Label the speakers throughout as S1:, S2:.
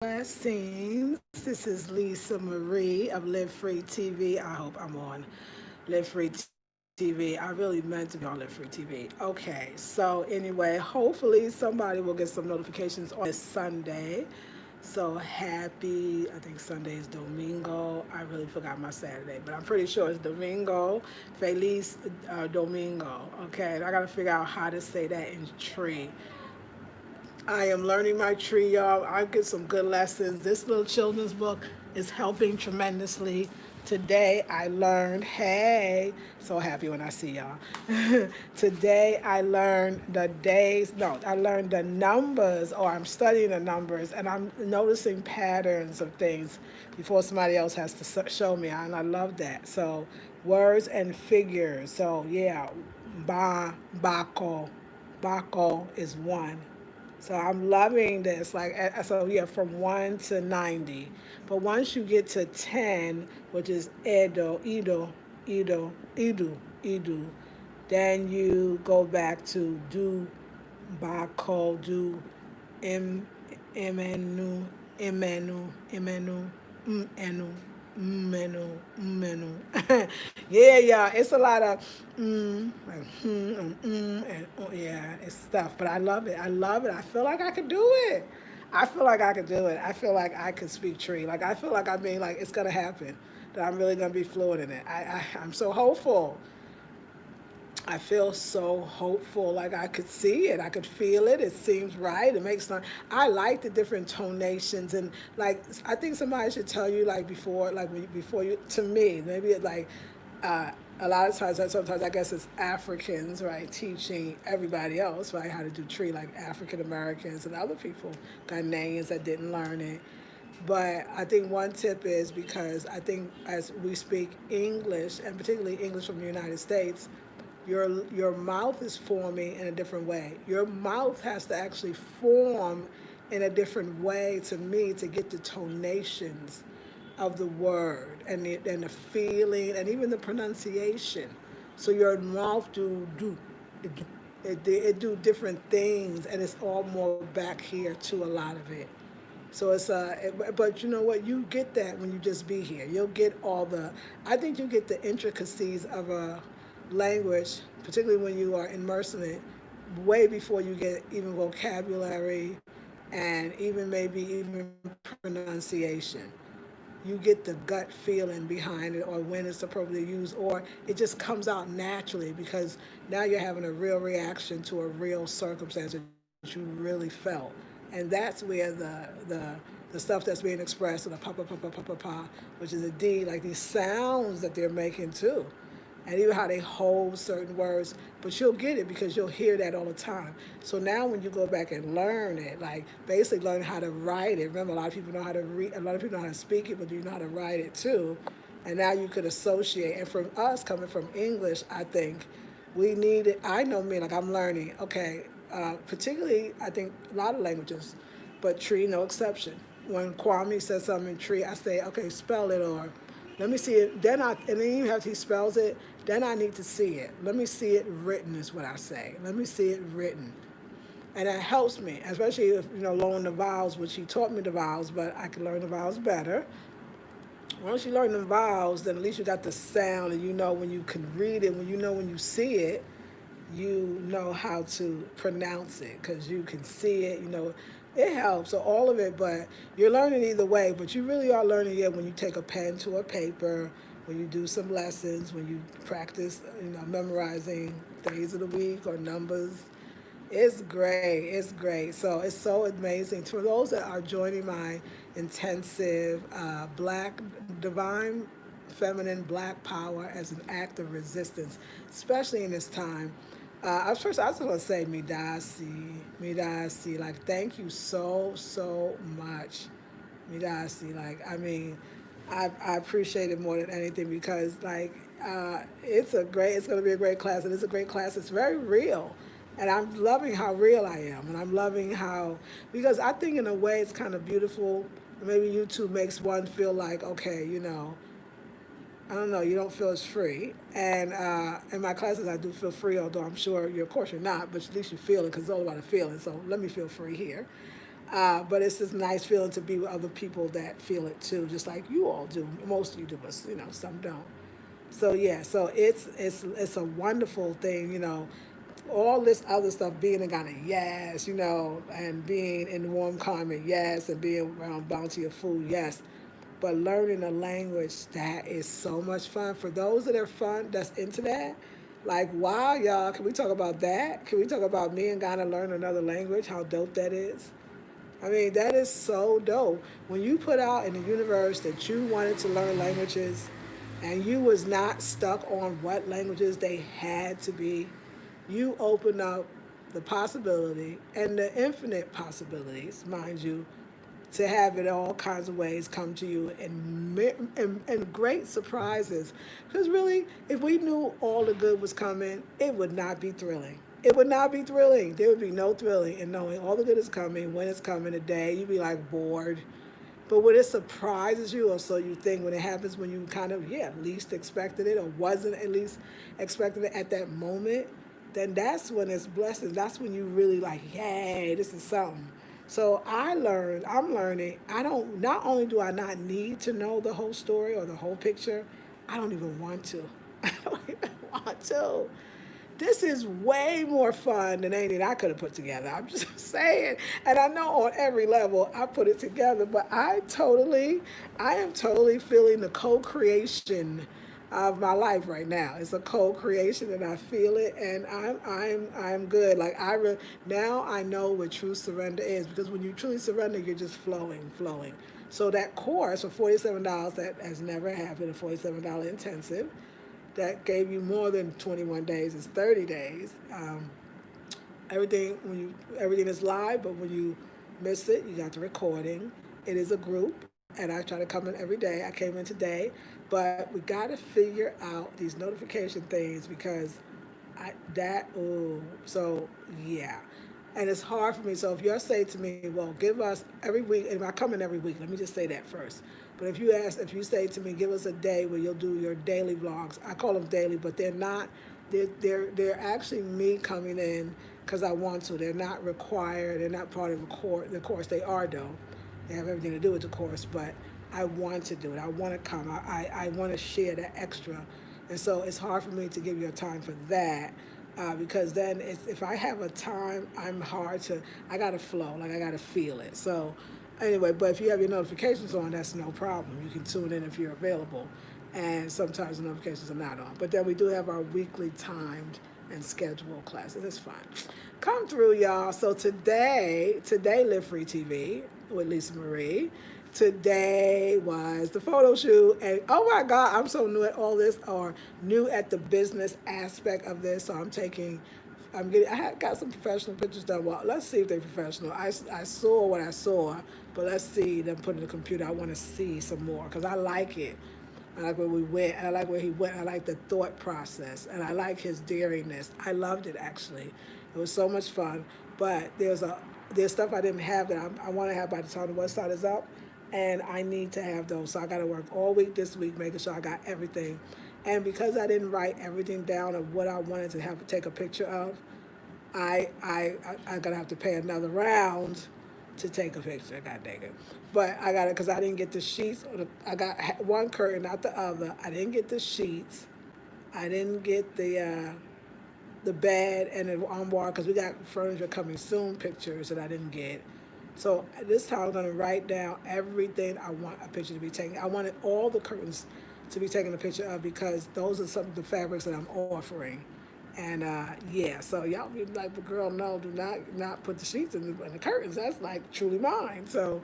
S1: Blessings. This is Lisa Marie of Live Free TV. I hope I'm on Live Free TV. I really meant to be on Live Free TV. Okay, so anyway, hopefully somebody will get some notifications on this Sunday. So happy, I think Sunday is Domingo. I really forgot my Saturday, but I'm pretty sure it's Domingo. Feliz Domingo. Okay, and I got to figure out how to say that in tree. I am learning my tree, y'all. I get some good lessons. This little children's book is helping tremendously. Today I learned, hey, so happy when I see y'all. Today I learned the days, no, I learned the numbers, or I'm studying the numbers, and I'm noticing patterns of things before somebody else has to show me, and I love that. So, words and figures. So, yeah, bako is one. So I'm loving this. So yeah, from 1 to 90. But once you get to 10, which is Edo, then you go back to do, bako, do, im, imenu, imenu, menu. Yeah, yeah, it's a lot of and and yeah, it's stuff. But I love it. I love it. I feel like I could do it. I feel like I could do it. I feel like I could speak tree. Like I feel like like it's gonna happen. That I'm really gonna be fluent in it. I'm so hopeful. I feel so hopeful, like I could see it, I could feel it. It seems right. It makes sense. I like the different tonations, and like I think somebody should tell you like before, before you. To me, maybe uh, a lot of times, sometimes I guess it's Africans, right, teaching everybody else, right, how to do tree, like African Americans and other people, Ghanaians that didn't learn it. But I think one tip is because I think as we speak English, and particularly English from the United States, your mouth is forming in a different way. Your mouth has to actually form in a different way to me to get the tonations of the word and the feeling and even the pronunciation. So your mouth it do different things, and it's all more back here to a lot of it. So but you know what? You get that when you just be here. You'll get I think you get the intricacies of a language, particularly when you are immersed in it, way before you get even vocabulary and even maybe even pronunciation. You get the gut feeling behind it, or when it's appropriately used, or it just comes out naturally because now you're having a real reaction to a real circumstance that you really felt. And that's where the stuff that's being expressed in a pa, which is a D, like these sounds that they're making too, and even how they hold certain words. But you'll get it because you'll hear that all the time. So now when you go back and learn it, like basically learn how to write it. Remember, a lot of people know how to read, a lot of people know how to speak it, but do you know how to write it too? And now you could associate. And from us coming from English, I think we need it. I know me, like I'm learning. Okay, particularly I think a lot of languages, but tree no exception. When Kwame says something in tree, I say, okay, spell it, or let me see it. And then even after he spells it, then I need to see it. Let me see it written is what I say. Let me see it written. And that helps me, especially if, learning the vowels, which he taught me the vowels, but I can learn the vowels better. Once you learn the vowels, then at least you got the sound, and you know when you can read it, when you see it, you know how to pronounce it because you can see it, it helps. So all of it, but you're learning either way, but you really are learning it when you take a pen to a paper, when you do some lessons, when you practice, memorizing days of the week or numbers. It's great. It's great. So it's so amazing. For those that are joining my intensive Black Divine Feminine Black Power as an act of resistance, especially in this time. First, I just want to say, Midasi, like, thank you so, so much, Midasi. Like, I mean, I appreciate it more than anything because, like, it's going to be a great class, and it's a great class. It's very real. And I'm loving how real I am, and I'm loving because I think in a way it's kind of beautiful. Maybe YouTube makes one feel like, okay, I don't know, you don't feel as free. And in my classes, I do feel free, although I'm sure, of course, you're not, but at least you feel it because it's all about a feeling. So let me feel free here. But it's this nice feeling to be with other people that feel it too, just like you all do. Most of you do, but some don't. So yeah, so it's a wonderful thing, all this other stuff, being in Ghana, yes, and being in the warm climate, yes, and being around bounty of food, yes. But learning a language, that is so much fun. For those that are fun, that's into that, like, wow, y'all, can we talk about that? Can we talk about me and Ghana learn another language? How dope that is? I mean, that is so dope. When you put out in the universe that you wanted to learn languages and you was not stuck on what languages they had to be, you open up the possibility and the infinite possibilities, mind you, to have it all kinds of ways come to you and great surprises. Because really, if we knew all the good was coming, it would not be thrilling. It would not be thrilling. There would be no thrilling in knowing all the good is coming, when it's coming, a day. You'd be like bored. But when it surprises you, or so you think, when it happens when you kind of, yeah, least expected it or wasn't at least expecting it at that moment, then that's when it's blessing. That's when you really like, yay, this is something. So I'm learning, not only do I not need to know the whole story or the whole picture, I don't even want to. I don't even want to. This is way more fun than anything I could have put together. I'm just saying. And I know on every level I put it together, but I am totally feeling the co-creation of my life right now. It's a co-creation and I feel it and I'm good. Like now I know what true surrender is, because when you truly surrender, you're just flowing, flowing. So that course for $47 that has never happened, a $47 intensive, that gave you more than 21 days. It's 30 days. Everything is live, but when you miss it, you got the recording. It is a group, and I try to come in every day. I came in today, but we got to figure out these notification things, because so yeah. And it's hard for me. So if you say to me, well, give us every week, and I come in every week, let me just say that first. But if you say to me, give us a day where you'll do your daily vlogs. I call them daily, but they're not. They're actually me coming in because I want to. They're not required. They're not part of the course. They are though. They have everything to do with the course, but I want to do it. I want to come. I want to share that extra, and so it's hard for me to give you a time for that. Because then if I have a time, I gotta flow, like I gotta feel it. So anyway, but if you have your notifications on, that's no problem. You can tune in if you're available. And sometimes the notifications are not on. But then we do have our weekly timed and scheduled classes. It's fun. Come through, y'all. So today Live Free TV with Lisa Marie. Today was the photo shoot, and oh my God, I'm so new at all this, or new at the business aspect of this. So I got some professional pictures done. Well, let's see if they're professional. I saw what I saw, but let's see them put in the computer. I want to see some more because I like it. I like where we went. I like where he went. I like the thought process, and I like his daringness. I loved it actually. It was so much fun. But there's stuff I didn't have that I want to have by the time the website is up, and I need to have those. So I got to work all week this week making sure I got everything. And because I didn't write everything down of what I wanted to have to take a picture of, I gotta have to pay another round to take a picture. God dang it! But I got it because I didn't get the sheets. I got one curtain, not the other. I didn't get the sheets. I didn't get the bed and the armoire because we got furniture coming soon. Pictures that I didn't get. So this time I'm gonna write down everything I want a picture to be taken. I wanted all the curtains to be taken a picture of because those are some of the fabrics that I'm offering. And yeah, so y'all be like, but girl, no, do not put the sheets in the curtains. That's like truly mine. So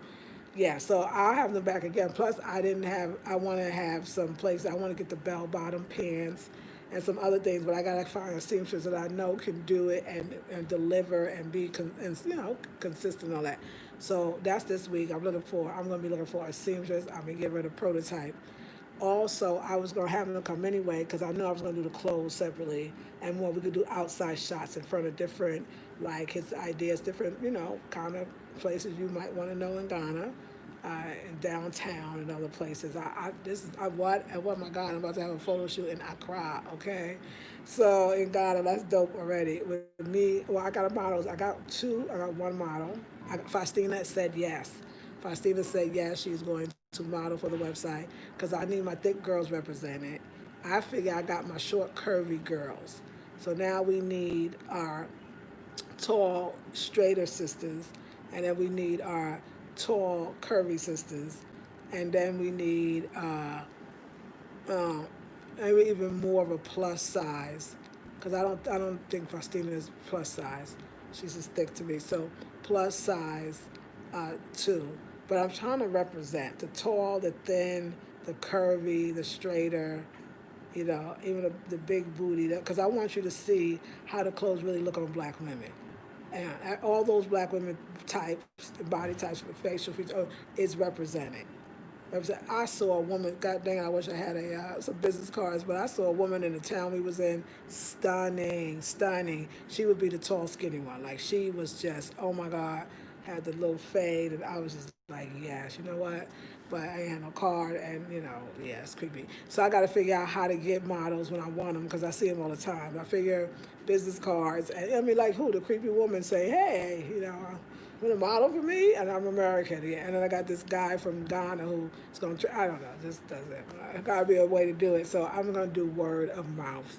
S1: yeah, so I'll have them back again. Plus, I want to have some place. I want to get the bell bottom pants and some other things, but I gotta find a seamstress that I know can do it and deliver and be consistent and all that. So that's this week. I'm gonna be looking for a seamstress. I'm gonna get rid of prototype. Also, I was gonna have them come anyway because I knew I was gonna do the clothes separately, and more we could do outside shots in front of different, like his ideas, different kind of places you might want to know in Ghana. in downtown and other places. What my God, I'm about to have a photo shoot in Accra, okay? So in Ghana, that's dope already. With me, well, I got a models. I got two. I got one model. Faustina said yes. Faustina said yes. She's going to model for the website because I need my thick girls represented. I figure I got my short, curvy girls. So now we need our tall, straighter sisters, and then we need our tall, curvy sisters, and then we need maybe even more of a plus size, because I don't think Faustina is plus size. She's just thick to me. So plus size too. But I'm trying to represent the tall, the thin, the curvy, the straighter, even the big booty, because I want you to see how the clothes really look on black women. And all those black women types, body types, facial features, is represented. I saw a woman. God dang, I wish I had some business cards, but I saw a woman in the town we was in, stunning, stunning. She would be the tall, skinny one. Like she was just, oh my God, had the little fade, and I was just like, yes, you know what? But I ain't had no card, and yeah, it's creepy. So I got to figure out how to get models when I want them because I see them all the time. I figure business cards, and I mean, like who? The creepy woman say, hey, want a model for me? And I'm American, yeah. And then I got this guy from Ghana who's going to, I don't know, just does it. Got to be a way to do it. So I'm going to do word of mouth.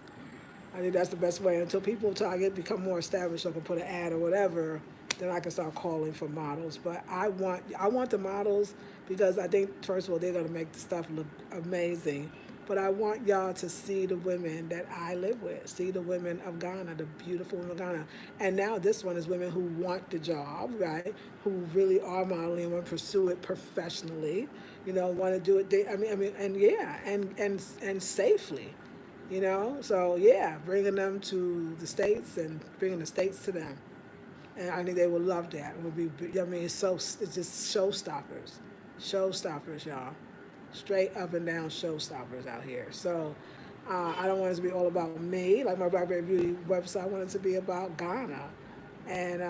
S1: I think that's the best way until people become more established, so I can put an ad or whatever. Then I can start calling for models. But I want the models because I think first of all they're gonna make the stuff look amazing. But I want y'all to see the women that I live with, see the women of Ghana, the beautiful women of Ghana. And now this one is women who want the job, right? Who really are modeling and want to pursue it professionally. Want to do it. And yeah, and safely. So yeah, bringing them to the states and bringing the states to them, and I think they would love that. It would be, it's just showstoppers, y'all, straight up and down showstoppers out here. So I don't want it to be all about me, like my Blackberry Beauty website. I want it to be about Ghana, and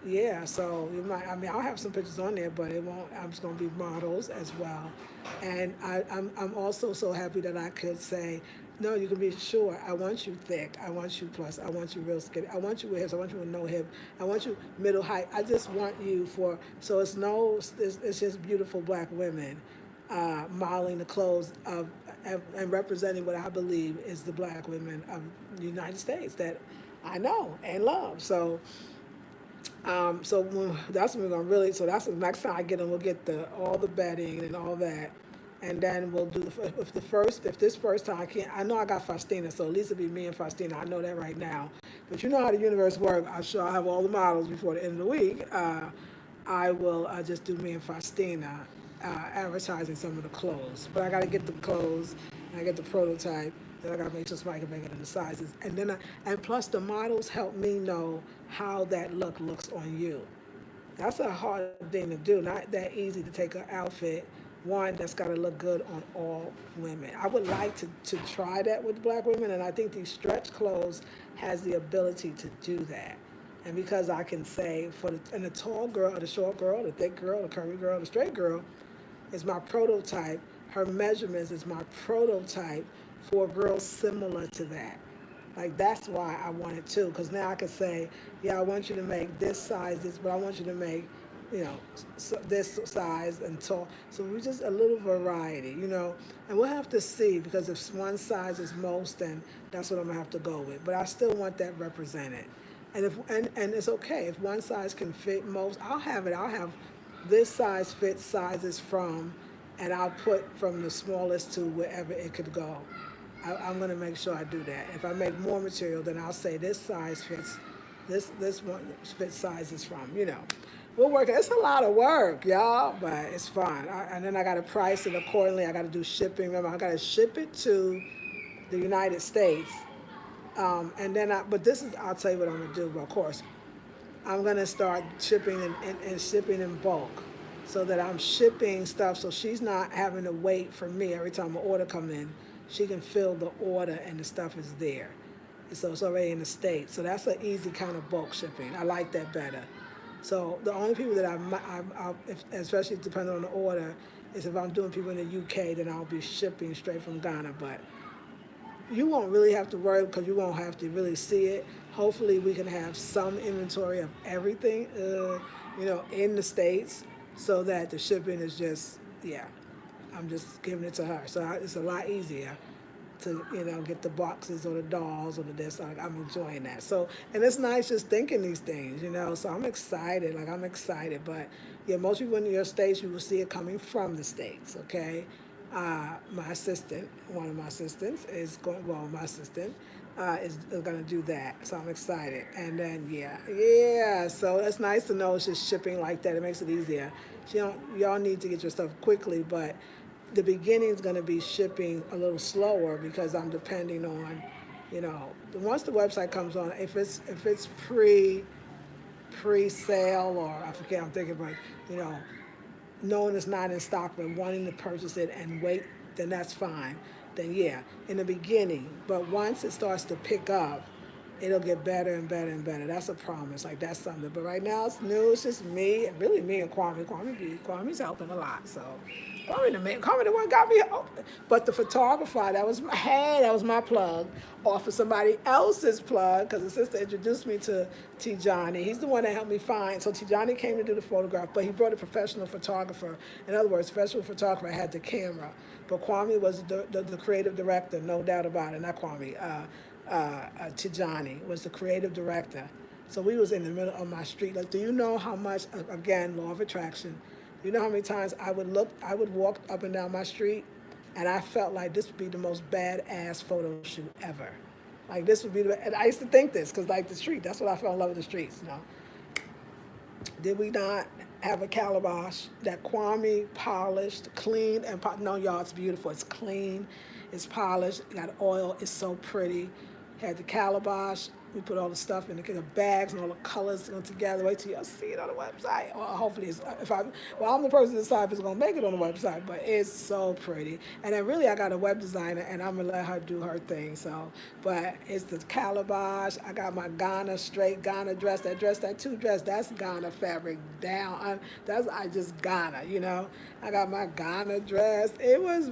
S1: yeah. So I'll have some pictures on there, but it won't. I'm just gonna be models as well, and I'm also so happy that I could say no, you can be sure. I want you thick. I want you plus. I want you real skinny. I want you with hips. I want you with no hip. I want you middle height. I just want you so it's just beautiful black women modeling the clothes of and representing what I believe is the black women of the United States that I know and love. That's when we're gonna really. So that's the next time I get them. We'll get all the bedding and all that, and then we'll do if this first time I can't. I know I got Faustina, so at least it'll be me and Faustina. I know that right now. But you know how the universe works. I'm sure I'll have all the models before the end of the week. I will just do me and Faustina advertising some of the clothes. But I got to get the clothes and I get the prototype. Then I got to make sure somebody can make it in the sizes. And plus the models help me know how that look looks on you. That's a hard thing to do. Not that easy to take an outfit, one that's got to look good on all women. I would like to try that with black women, and I think these stretch clothes has the ability to do that. And because I can say the tall girl, the short girl, the thick girl, the curvy girl, the straight girl is my prototype. Her measurements is my prototype for girls similar to that. Like that's why I want it too, because now I can say, yeah, I want you to make this size, but I want you to make, this size and tall. So we just a little variety, and we'll have to see because if one size is most, then that's what I'm gonna have to go with. But I still want that represented, and it's okay if one size can fit most. I'll have it. I'll have this size fits sizes from, and I'll put from the smallest to wherever it could go. I'm going to make sure I do that. If I make more material, then I'll say this size fits, this one fits sizes from, We'll work. It's a lot of work, y'all, but it's fun. And then I got to price it accordingly. I got to do shipping. Remember, I got to ship it to the United States. But I'll tell you what I'm going to do, of course. I'm going to start shipping and shipping in bulk so that I'm shipping stuff so she's not having to wait for me every time an order come in. She can fill the order and the stuff is there. So it's already in the States. So that's an easy kind of bulk shipping. I like that better. So the only people that especially depending on the order, is if I'm doing people in the UK, then I'll be shipping straight from Ghana. But you won't really have to worry because you won't have to really see it. Hopefully, we can have some inventory of everything, in the States so that the shipping is just, yeah, I'm just giving it to her. So it's a lot easier to, get the boxes or the dolls or the this. I'm enjoying that. So, and it's nice just thinking these things. So I'm excited. Like, I'm excited. But yeah, most people in your states, you will see it coming from the States, okay? My assistant, one of my assistants is going, well, my assistant is going to do that. So I'm excited. And then, yeah. So it's nice to know it's just shipping like that. It makes it easier. Y'all need to get your stuff quickly, but the beginning is going to be shipping a little slower because I'm depending on, once the website comes on, if it's pre-sale, or I forget, I'm thinking about, you know, knowing it's not in stock but wanting to purchase it and wait, then that's fine. Then yeah, in the beginning. But once it starts to pick up, it'll get better and better and better. That's a promise. Like, that's something. But right now it's new. It's just me, really me and Kwame. Kwame's helping a lot. So Kwame the one got me open. But the photographer, that was my plug, off of somebody else's plug, because the sister introduced me to Tijani. He's the one that helped me find. So Tijani came to do the photograph, but he brought a professional photographer. In other words, professional photographer had the camera, but Kwame was the creative director, no doubt about it. Not Kwame. Tijani was the creative director. So we was in the middle of my street. Like, do you know how much? Again, law of attraction. You know how many times I would walk up and down my street, and I felt like this would be the most badass photo shoot ever. Like, this would be and I used to think this because, like, the street. That's what I fell in love with, the streets. Did we not have a calabash that Kwame polished, cleaned, and no, y'all, it's beautiful. It's clean, it's polished, it got oil, it's so pretty. Had the calabash. We put all the stuff in the bags and all the colors together. Wait till y'all see it on the website. Or hopefully, I'm the person that decide if it's gonna make it on the website, but it's so pretty. And then really, I got a web designer, and I'm gonna let her do her thing. So, but it's the calabash. I got my Ghana straight Ghana dress. That two dress. That's Ghana fabric down. I just Ghana. I got my Ghana dress. It was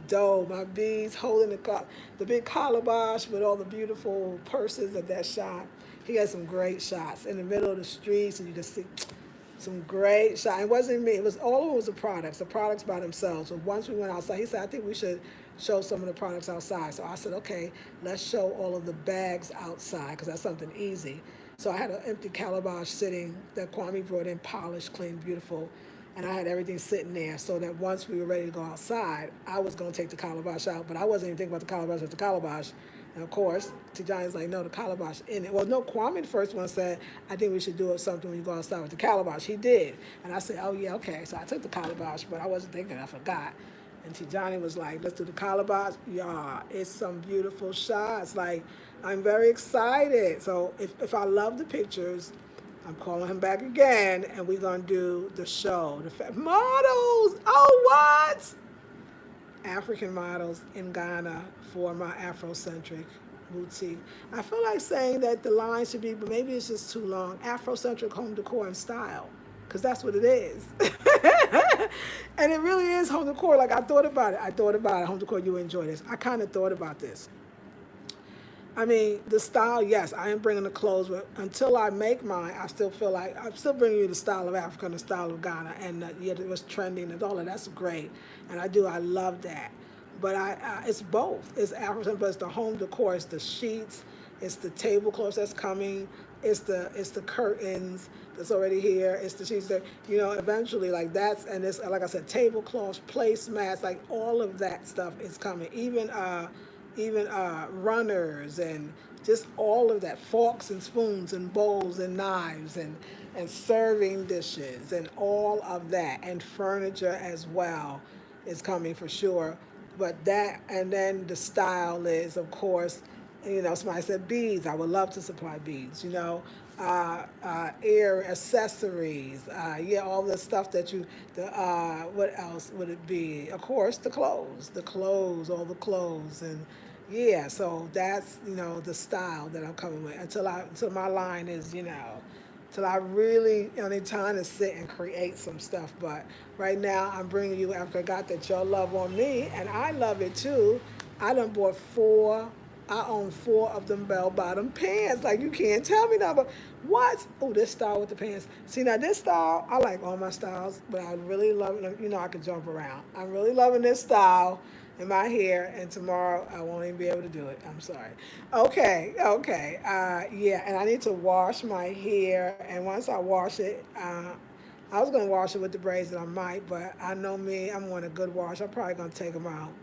S1: dope. My beads holding the big calabash with all the beautiful purses of that shot. He had some great shots in the middle of the streets, and you just see some great shots. It wasn't me. It was all of it was the products by themselves. So once we went outside, he said, I think we should show some of the products outside. So I said, okay, let's show all of the bags outside because that's something easy. So I had an empty calabash sitting that Kwame brought in, polished, clean, beautiful. And I had everything sitting there so that once we were ready to go outside, I was going to take the calabash out. But I wasn't even thinking about the calabash as the calabash. And of course, Tijani's like, no, the calabash in it. Well, no, Kwame, the first one, said, I think we should do something when you go outside with the calabash. He did. And I said, oh, yeah, okay. So I took the calabash, but I wasn't thinking, I forgot. And Tijani was like, let's do the calabash. Yeah, it's some beautiful shots. Like, I'm very excited. So if I love the pictures, I'm calling him back again, and we're going to do the show. Models! Oh, what? African models in Ghana for my Afrocentric boutique. I feel like saying that the line should be, but maybe it's just too long, Afrocentric home decor and style, because that's what it is. And it really is home decor. Like, I thought about it. Home decor, you enjoy this. I kind of thought about this. I mean, the style, yes, I am bringing the clothes, but until I make mine, I still feel like I'm still bringing you the style of Africa and the style of Ghana, and yet it was trending and all of that's great, and I love that. But it's both. It's African, but it's the home decor, it's the sheets, it's the tablecloths that's coming, it's the curtains that's already here, it's the sheets that eventually, like, that's, and it's like I said, tablecloths, placemats, like all of that stuff is coming. Even runners and just all of that, forks and spoons and bowls and knives and serving dishes and all of that, and furniture as well is coming for sure. But that, and then the style is, of course, somebody said beads. I would love to supply beads, ear accessories, all the stuff that what else would it be? Of course, all the clothes, and yeah, so that's, the style that I'm coming with until my line is, till I really need time to sit and create some stuff. But right now, I'm bringing you after I got that y'all love on me, and I love it too. I done bought four. I own four of them bell bottom pants. Like you can't tell me nothing. But what? Oh, this style with the pants. See now, this style I like all my styles, but I really love it. You know, I can jump around. I'm really loving this style in my hair, and tomorrow I won't even be able to do it. I'm sorry. Okay, okay. Yeah, and I need to wash my hair, and once I wash it, I was gonna wash it with the braids, and I might, but I know me. I'm on a good wash. I'm probably gonna take them out.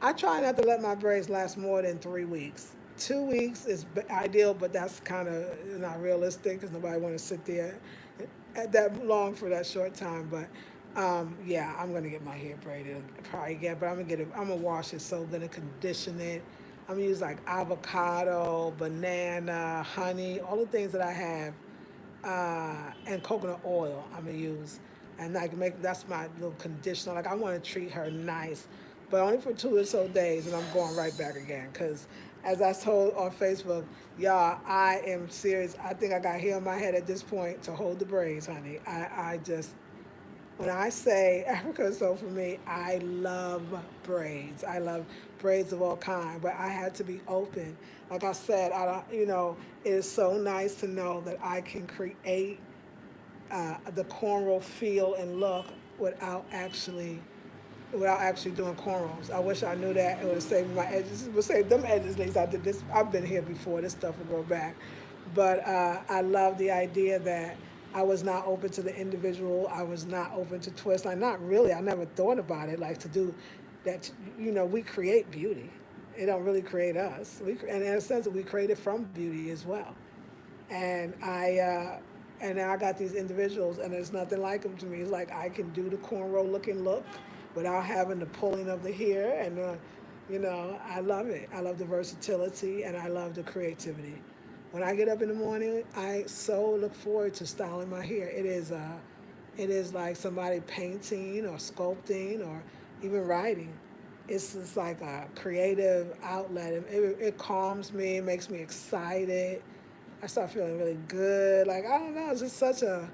S1: I try not to let my braids last more than 3 weeks. 2 weeks is ideal, but that's kind of not realistic because nobody want to sit there at that long for that short time. But yeah, I'm gonna get my hair braided probably again, but I'm gonna get it. I'm gonna wash it so gonna condition it. I'm gonna use like avocado, banana, honey, all the things that I have, and coconut oil. I'm gonna use, and like make that's my little conditioner. Like I want to treat her nice, but only for 2 or so days, and I'm going right back again. Cause as I told on Facebook, y'all, I am serious. I think I got hair in my head at this point to hold the braids, honey. I just when I say Africa is so for me, I love braids. I love braids of all kind, but I had to be open. Like I said, I don't, it is so nice to know that I can create the cornrow feel and look without actually without actually doing cornrows. I wish I knew that. It would have saved my edges. It would save them edges. At least I did this. I've been here before. This stuff will grow back. But I love the idea that I was not open to the individual. I was not open to twist. I not really. I never thought about it like to do that. We create beauty. It don't really create us. And in a sense, we create it from beauty as well. And and now I got these individuals, and there's nothing like them to me. It's like I can do the cornrow looking look without having the pulling of the hair, and I love it. I love the versatility, and I love the creativity. When I get up in the morning, I so look forward to styling my hair. It is like somebody painting or sculpting or even writing. It's just like a creative outlet. It calms me. It makes me excited. I start feeling really good. Like I don't know, it's just such a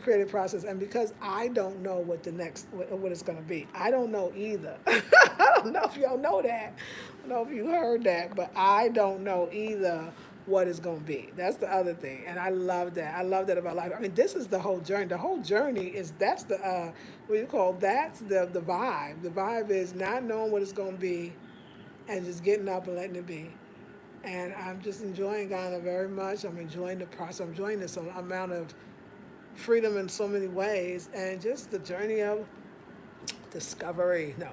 S1: creative process. And because I don't know what it's gonna be, I don't know either. I don't know if y'all know that. I don't know if you heard that, but I don't know either what it's gonna be. That's the other thing, and I love that. I love that about life. I mean, this is the whole journey. The whole journey is that's the what you call that's the vibe. The vibe is not knowing what it's gonna be, and just getting up and letting it be. And I'm just enjoying Ghana very much. I'm enjoying the process. I'm enjoying this amount of freedom in so many ways, and just the journey of discovery. No,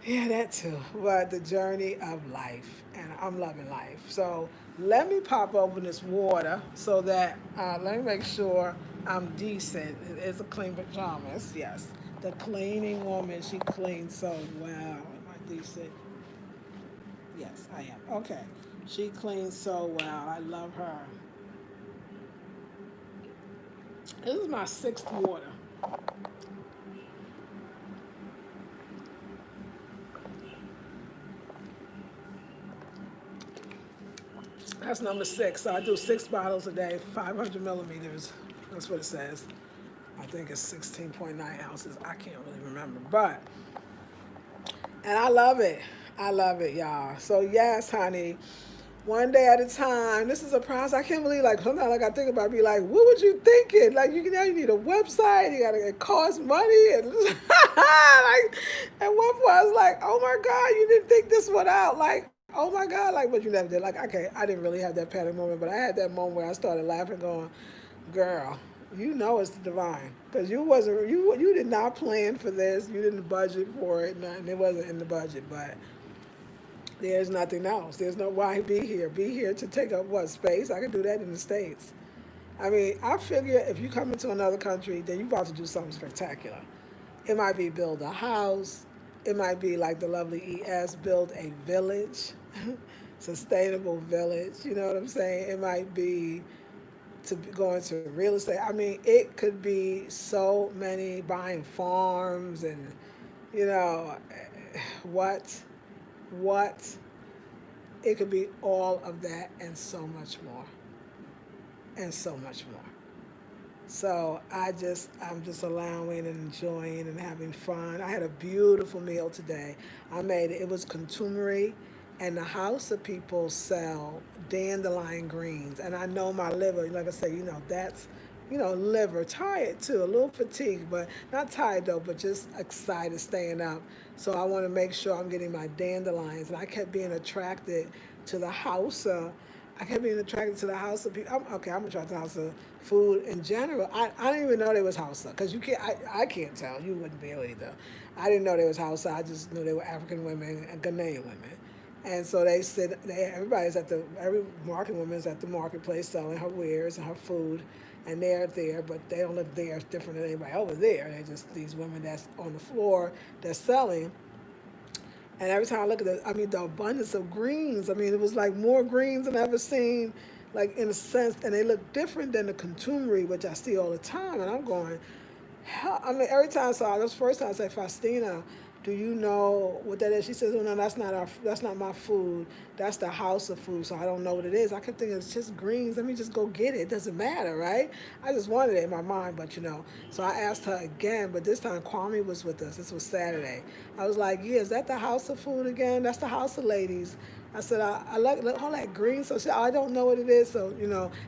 S1: yeah, that too. But the journey of life, and I'm loving life. So let me pop open this water so that let me make sure I'm decent. It is a clean pajamas. Yes, the cleaning woman. She cleans so well. Am I decent? Yes, I am. Okay. She cleans so well. I love her. This is my sixth water. That's number six. So I do 6 bottles a day, 500 milliliters. That's what it says. I think it's 16.9 ounces. I can't really remember. And I love it. I love it, y'all. So, yes, honey. One day at a time. This is a process. I can't believe, like, sometimes, like, I think about, be like, what would you thinking? Like, you need a website. It costs money. And, like, at one point, I was like, oh, my God, you didn't think this one out. Like, oh, my God. Like, but you never did. Like, okay, I didn't really have that panic moment, but I had that moment where I started laughing going, girl, you know it's the divine. Because you did not plan for this. You didn't budget for it. And it wasn't in the budget, but there's nothing else. There's no why be here. Be here to take up what space? I can do that in the States. I mean, I figure if you come into another country, then you're about to do something spectacular. It might be build a house. It might be like the lovely ES, build a village, sustainable village. You know what I'm saying? It might be to go into real estate. I mean, it could be so many buying farms and, you know, what what it could be all of that and so much more and so much more. So I'm just allowing and enjoying and having fun. I had a beautiful meal today. I made it. It was contumely, and the house of people sell dandelion greens. And I know my liver, like I say, that's, liver tired too, a little fatigued, but not tired though, but just excited staying up. So I want to make sure I'm getting my dandelions. And I kept being attracted to the house. I kept being attracted to the house of people. I'm attracted to the house of food in general. I didn't even know they was Hausa because you can't. I can't tell. You wouldn't be able either. I didn't know they was Hausa. I just knew they were African women and Ghanaian women. And so they said everybody's every market woman's at the marketplace selling her wares and her food, and they're there, but they don't live there. It's different than anybody over there. They're just these women that's on the floor that's selling. And every time I look at the abundance of greens. I mean, it was like more greens than I ever seen, like in a sense, and they look different than the contumely, which I see all the time. And I'm going, hell, I mean, every time I saw it, that's the first time I say, Faustina, do you know what that is? She says, well, no, that's not my food. That's the house of food, so I don't know what it is. I kept thinking it's just greens. Let me just go get it. It doesn't matter, right? I just wanted it in my mind, but So I asked her again, but this time Kwame was with us. This was Saturday. I was like, yeah, is that the house of food again? That's the house of ladies. I said, I like all that green. So she said, I don't know what it is, so,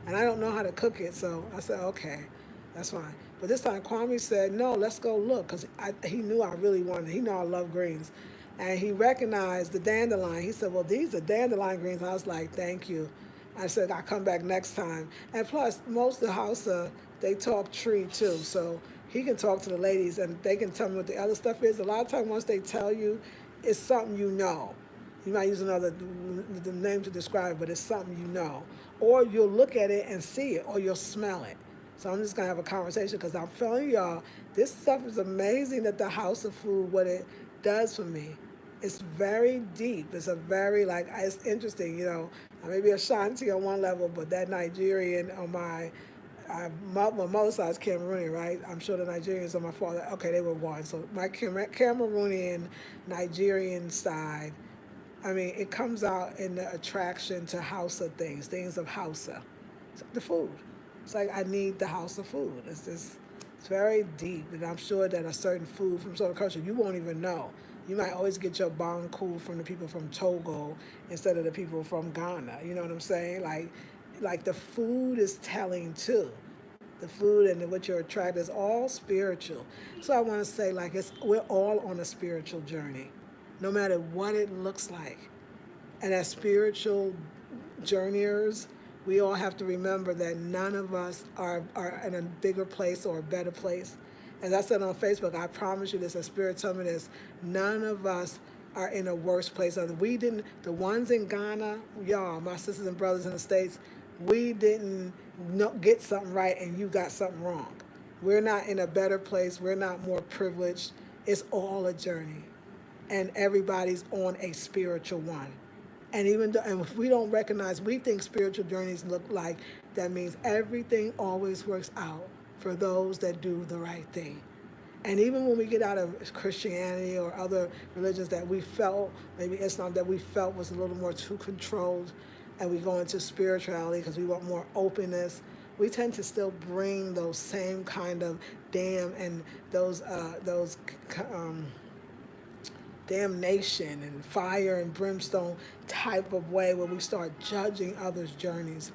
S1: and I don't know how to cook it. So I said, okay. That's fine. But this time Kwame said, no, let's go look. Because he knew I really wanted it. He knew I love greens. And he recognized the dandelion. He said, well, these are dandelion greens. I was like, thank you. I said, I'll come back next time. And plus, most of the house, they talk tree too. So he can talk to the ladies and they can tell me what the other stuff is. A lot of times, once they tell you, it's something you know. You might use another the name to describe it, but it's something you know. Or you'll look at it and see it, or you'll smell it. So I'm just gonna have a conversation because I'm telling y'all, this stuff is amazing that the House of Food, what it does for me. It's very deep. It's a very it's interesting. I may be Ashanti on one level, but that Nigerian on my mother's side is Cameroonian, right? I'm sure the Nigerians on my father, okay, they were one. So my Cameroonian, Nigerian side, I mean, it comes out in the attraction to Hausa things of Hausa, the food. It's like I need the house of food. It's very deep, and I'm sure that a certain food from certain culture you won't even know. You might always get your banku from the people from Togo instead of the people from Ghana. You know what I'm saying? Like the food is telling too. The food and what you're attracted is all spiritual. So I want to say we're all on a spiritual journey, no matter what it looks like. And as spiritual journeyers, we all have to remember that none of us are in a bigger place or a better place. As I said on Facebook, I promise you this, a spirit told me this, none of us are in a worse place. We didn't, the ones in Ghana, y'all, my sisters and brothers in the States, we didn't get something right and you got something wrong. We're not in a better place. We're not more privileged. It's all a journey. And everybody's on a spiritual one. And even though, and if we don't recognize, we think spiritual journeys look like that means everything always works out for those that do the right thing. And even when we get out of Christianity or other religions that we felt, maybe Islam, that we felt was a little more too controlled, and we go into spirituality because we want more openness, we tend to still bring those same kind of and those damnation and fire and brimstone type of way where we start judging others' journeys.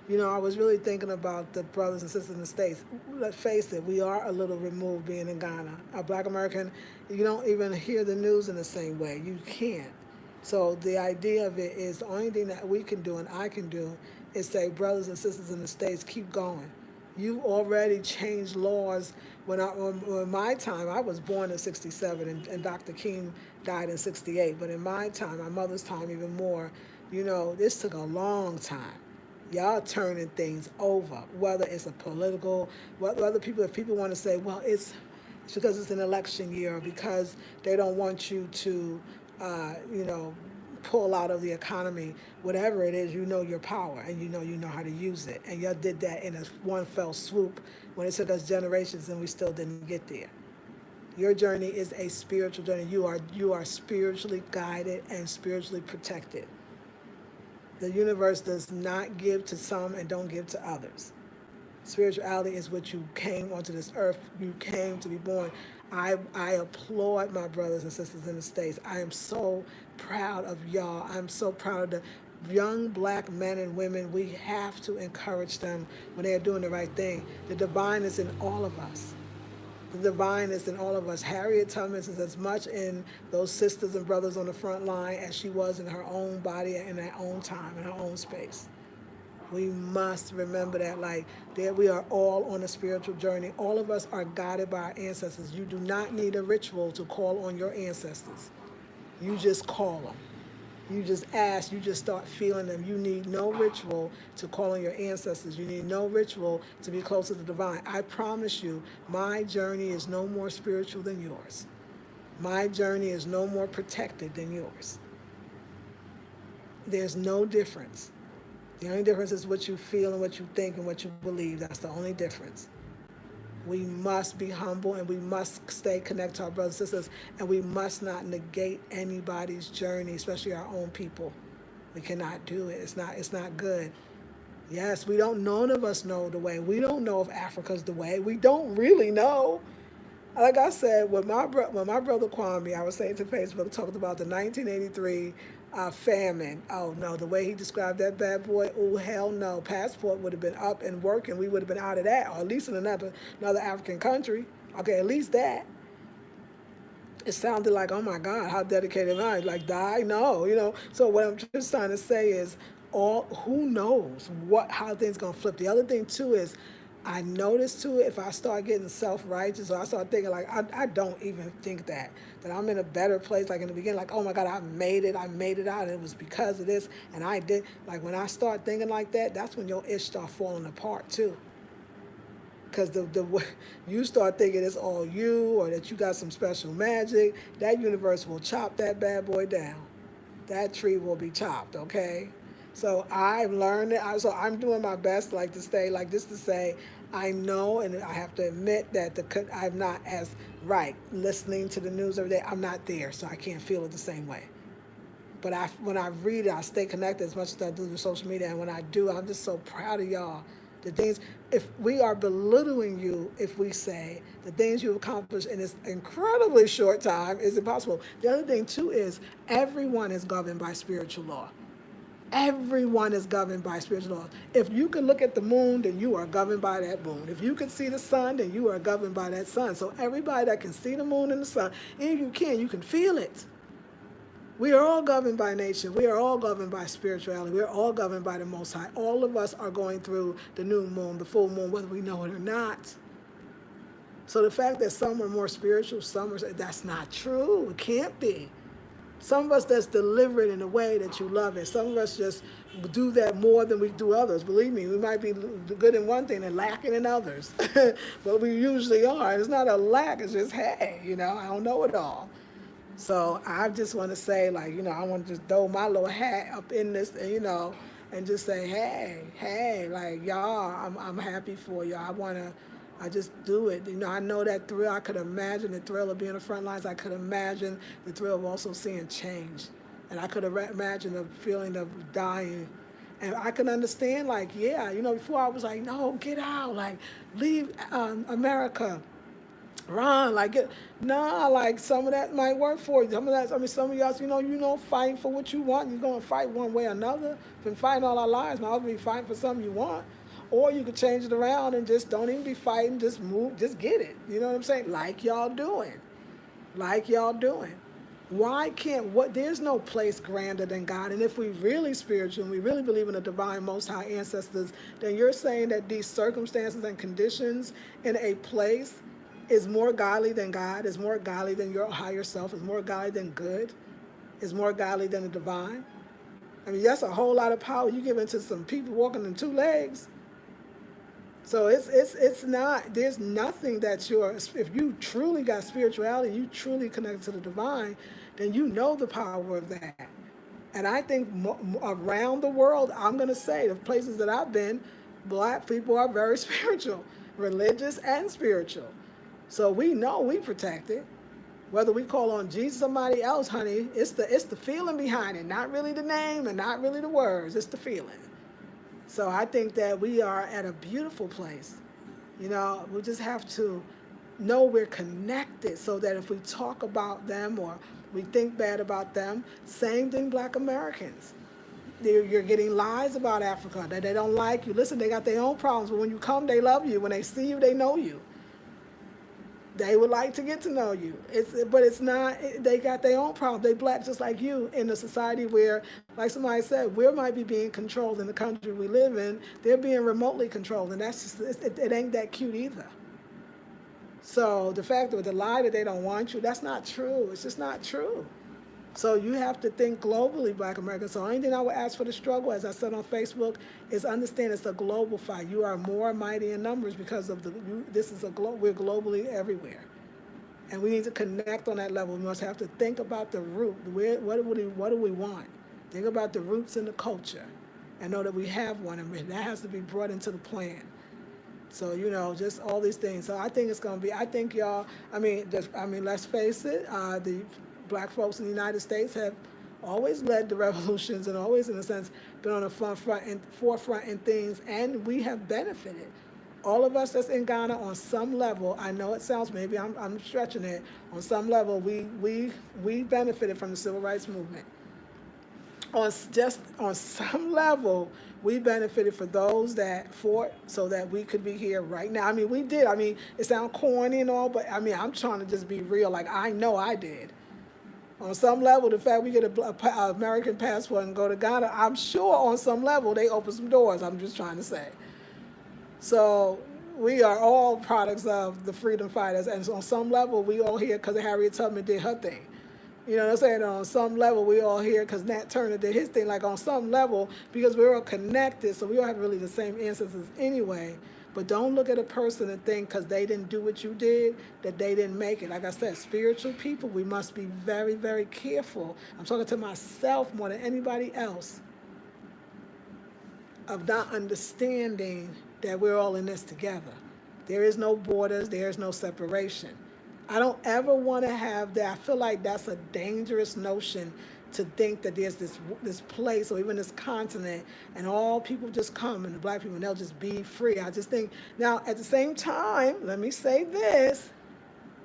S1: I was really thinking about the brothers and sisters in the States. Let's face it, we are a little removed being in Ghana. A Black American, you don't even hear the news in the same way. You can't. So the idea of it is the only thing that we can do and I can do is say, brothers and sisters in the States, keep going. You already changed laws. In my time, I was born in 67 and Dr. King died in 68. But in my time, my mother's time even more, this took a long time. Y'all turning things over, whether it's a political, whether if people want to say, well, it's because it's an election year, or because they don't want you to, pull out of the economy, whatever it is, your power and you know how to use it. And y'all did that in a one fell swoop when it took us generations and we still didn't get there. Your journey is a spiritual journey. You are spiritually guided and spiritually protected. The universe does not give to some and don't give to others. Spirituality is what you came onto this earth. You came to be born. I applaud my brothers and sisters in the States. I am so proud of y'all. I'm so proud of the young black men and women. We have to encourage them when they are doing the right thing. The divine is in all of us. The divine is in all of us. Harriet Tubman is as much in those sisters and brothers on the front line as she was in her own body, in her own time, in her own space. We must remember that, like, that we are all on a spiritual journey. All of us are guided by our ancestors. You do not need a ritual to call on your ancestors. You just call them. You just ask, you just start feeling them. You need no ritual to call on your ancestors. You need no ritual to be close to the divine. I promise you, my journey is no more spiritual than yours. My journey is no more protected than yours. There's no difference. The only difference is what you feel and what you think and what you believe. That's the only difference. We must be humble and we must stay connected to our brothers and sisters, and we must not negate anybody's journey, especially our own people. We cannot do it. It's not good. Yes, none of us know the way. We don't know if Africa's the way. We don't really know. Like I said, when my brother Kwame, I was saying to Facebook, talked about the 1983 famine. Oh no, the way he described that bad boy, oh hell no. Passport would have been up and working. We would have been out of that, or at least in another African country. Okay, at least that. It sounded like, oh my God, how dedicated am I? Like, die? No, So what I'm just trying to say is, who knows how things gonna flip. The other thing too is, I notice too, if I start getting self-righteous, or I start thinking like, I don't even think that I'm in a better place, like in the beginning, like, oh my God, I made it out, and it was because of this, and I did, like when I start thinking like that, that's when your ish start falling apart too. Because you start thinking it's all you, or that you got some special magic, that universe will chop that bad boy down. That tree will be chopped, okay? So I've learned it. So I'm doing my best, like to stay, like just to say, I know, and I have to admit that I'm not as right listening to the news every day. I'm not there, so I can't feel it the same way. But when I read it, I stay connected as much as I do with social media, and when I do, I'm just so proud of y'all. The things, if we are belittling you, if we say the things you've accomplished in this incredibly short time is impossible. The other thing too is everyone is governed by spiritual law. Everyone is governed by spiritual laws. If you can look at the moon, then you are governed by that moon. If you can see the sun, then you are governed by that sun. So everybody that can see the moon and the sun, and you can feel it. We are all governed by nature. We are all governed by spirituality. We are all governed by the Most High. All of us are going through the new moon, the full moon, whether we know it or not. So the fact that some are more spiritual, that's not true. It can't be. Some of us just deliver it in a way that you love it. Some of us just do that more than we do others. Believe me, we might be good in one thing and lacking in others. But we usually are. And it's not a lack, it's just, hey, I don't know it all. So I just want to say, like, I want to just throw my little hat up in this, and just say, hey, like, y'all, I'm happy for y'all. I just do it. I know that thrill. I could imagine the thrill of being on the front lines. I could imagine the thrill of also seeing change. And I could imagine the feeling of dying. And I can understand, like, yeah, before I was like, no, get out, like, leave America. Ron, like like some of that might work for you. Some of y'all, fighting for what you want. You're gonna fight one way or another. Been fighting all our lives. Now I'll be fighting for something you want. Or you could change it around and just don't even be fighting, just move, just get it. You know what I'm saying? Like y'all doing. There's no place grander than God. And if we really spiritual and we really believe in the divine most high ancestors, then you're saying that these circumstances and conditions in a place is more godly than God, is more godly than your higher self, is more godly than good, is more godly than the divine. I mean, that's a whole lot of power you give into some people walking on two legs. So it's not, there's nothing that if you truly got spirituality, you truly connected to the divine, then you know the power of that. And I think around the world, I'm going to say, the places that I've been, black people are very spiritual, religious and spiritual. So we know we protect it. Whether we call on Jesus or somebody else, honey, it's the feeling behind it, not really the name and not really the words. It's the feeling. So I think that we are at a beautiful place. You know, we just have to know we're connected so that if we talk about them or we think bad about them, same thing Black Americans. You're getting lies about Africa that they don't like you. Listen, they got their own problems, but when you come, they love you. When they see you, they know you. They would like to get to know you. But it's not. They got their own problems. They Black just like you in a society where, like somebody said, we might be being controlled in the country we live in. They're being remotely controlled, and that's just it ain't that cute either. So the fact that the lie that they don't want you, that's not true. It's just not true. So you have to think globally, Black Americans. So the only thing I would ask for the struggle, as I said on Facebook, is understand it's a global fight. You are more mighty in numbers because of we're globally everywhere. And we need to connect on that level. We must have to think about the root. What do we want? Think about the roots in the culture and know that we have one, and that has to be brought into the plan. So, you know, just all these things. So I think it's going to be, I think y'all, let's face it, the Black folks in the United States have always led the revolutions and always, in a sense, been on the forefront in things, and we have benefited. All of us that's in Ghana, on some level, I know it sounds, maybe I'm stretching it, on some level, we benefited from the civil rights movement. On some level, we benefited for those that fought so that we could be here right now. I mean, we did. I mean, it sounds corny and all, but I mean, I'm trying to just be real. Like, I know I did. On some level, the fact we get a American passport and go to Ghana, I'm sure on some level they open some doors. I'm just trying to say. So we are all products of the freedom fighters, and on some level, we all here because Harriet Tubman did her thing. You know what I'm saying? On some level, we all here because Nat Turner did his thing. Like, on some level, because we're all connected, so we all have really the same ancestors anyway. But don't look at a person and think because they didn't do what you did, that they didn't make it. Like I said, spiritual people, we must be very, very careful. I'm talking to myself more than anybody else of not understanding that we're all in this together. There is no borders. There is no separation. I don't ever want to have that. I feel like that's a dangerous notion to think that there's this place or even this continent and all people just come and the Black people and they'll just be free. I just think, now at the same time, let me say this,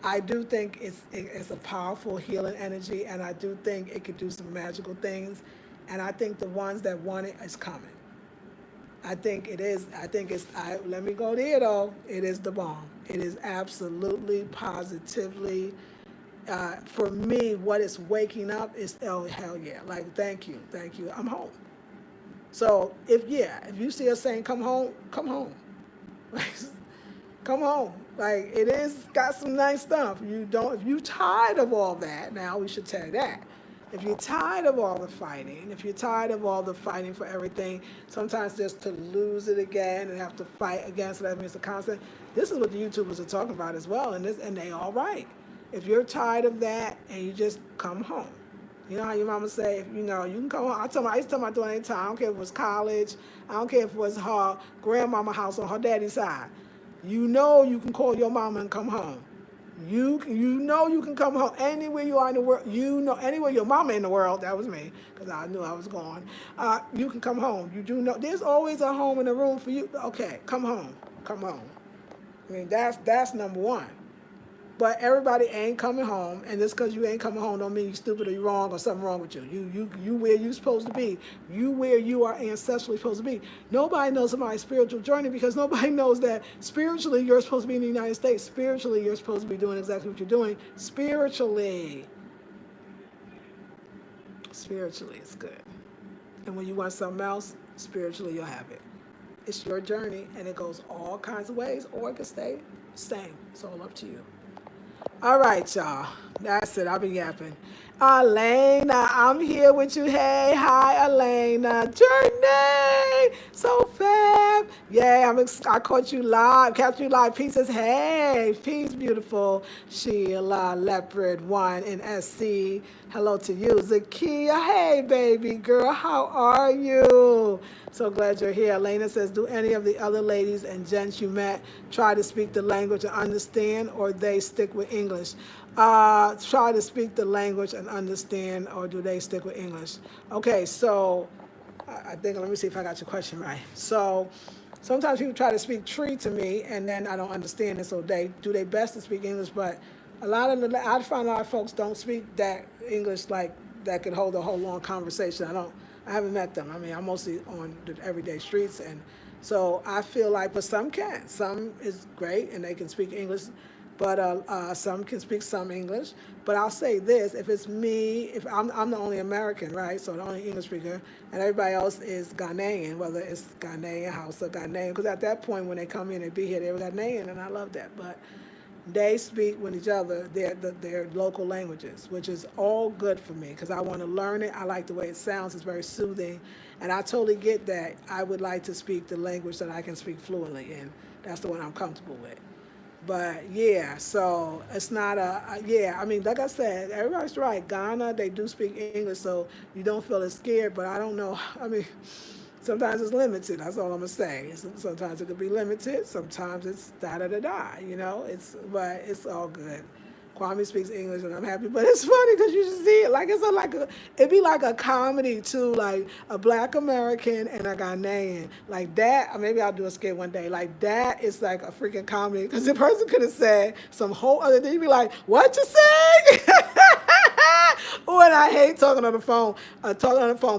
S1: I do think it's a powerful healing energy, and I do think it could do some magical things, and I think the ones that want it is coming. I think it is. Let me go there though. It is the bomb. It is absolutely, positively, for me, what is waking up is, oh, hell yeah. Like, thank you. I'm home. So if you see us saying come home, come home. Like, come home. Like, it is got some nice stuff. If you tired of all that, now we should tell you that. If you're tired of all the fighting, if you're tired of all the fighting for everything, sometimes just to lose it again and have to fight against it, that means the constant. This is what the YouTubers are talking about as well, and they all right. If you're tired of that and you just come home. You know how your mama say, you can come home. I used to tell my daughter anytime, I don't care if it was college, I don't care if it was her grandmama house on her daddy's side. You can call your mama and come home. You can come home anywhere you are in the world. Anywhere your mama in the world, that was me, because I knew I was gone. You can come home. You do know there's always a home in the room for you. Okay, come home. I mean, that's number one. But everybody ain't coming home, and just because you ain't coming home don't mean you're stupid or you're wrong or something wrong with you. You where you supposed to be. You where you are ancestrally supposed to be. Nobody knows somebody's spiritual journey because nobody knows that spiritually you're supposed to be in the United States. Spiritually you're supposed to be doing exactly what you're doing. Spiritually it's good. And when you want something else, spiritually you'll have it. It's your journey, and it goes all kinds of ways, or it can stay the same. It's all up to you. All right, y'all. That's it. I'll be yapping. Elena, I'm here with you. Hey, hi, Elena. Journey. So fab. Yeah, I caught you live. Captured you live. Peace says, hey. Peace, beautiful. Sheila, Leopard 1 in SC. Hello to you. Zakia, hey, baby girl. How are you? So glad you're here. Elena says, do any of the other ladies and gents you met try to speak the language and understand, or they stick with English? Try to speak the language and understand, or do they stick with English? Okay, so I think, let me see if I got your question right. So sometimes people try to speak tree to me, and then I don't understand it, so they do their best to speak English, but I find a lot of folks don't speak that English like that could hold a whole long conversation. I haven't met them. I mean, I'm mostly on the everyday streets, and so I feel like, but some can. Some is great, and they can speak English, but some can speak some English. But I'll say this: if it's me, if I'm the only American, right? So the only English speaker, and everybody else is Ghanaian, whether it's Ghanaian, Hausa, Ghanaian, because at that point when they come in and be here, they were Ghanaian, and I love that. But they speak with each other their local languages, which is all good for me because I want to learn it. I like the way it sounds. It's very soothing. And I totally get that. I would like to speak the language that I can speak fluently, and that's the one I'm comfortable with. But yeah, so it's not yeah, I mean, like I said, everybody's right. Ghana, they do speak English, so you don't feel as scared, but I don't know. I mean, sometimes it's limited. That's all I'm gonna say. Sometimes it could be limited. Sometimes it's da da da da. You know, but it's all good. Kwame speaks English, and I'm happy. But it's funny because you just see it like it'd be like a comedy too, like a Black American and a Ghanaian, like that. Or maybe I'll do a skit one day. Like that is like a freaking comedy because the person could have said some whole other thing. You'd be like, "What you say?" Oh, and I hate talking on the phone.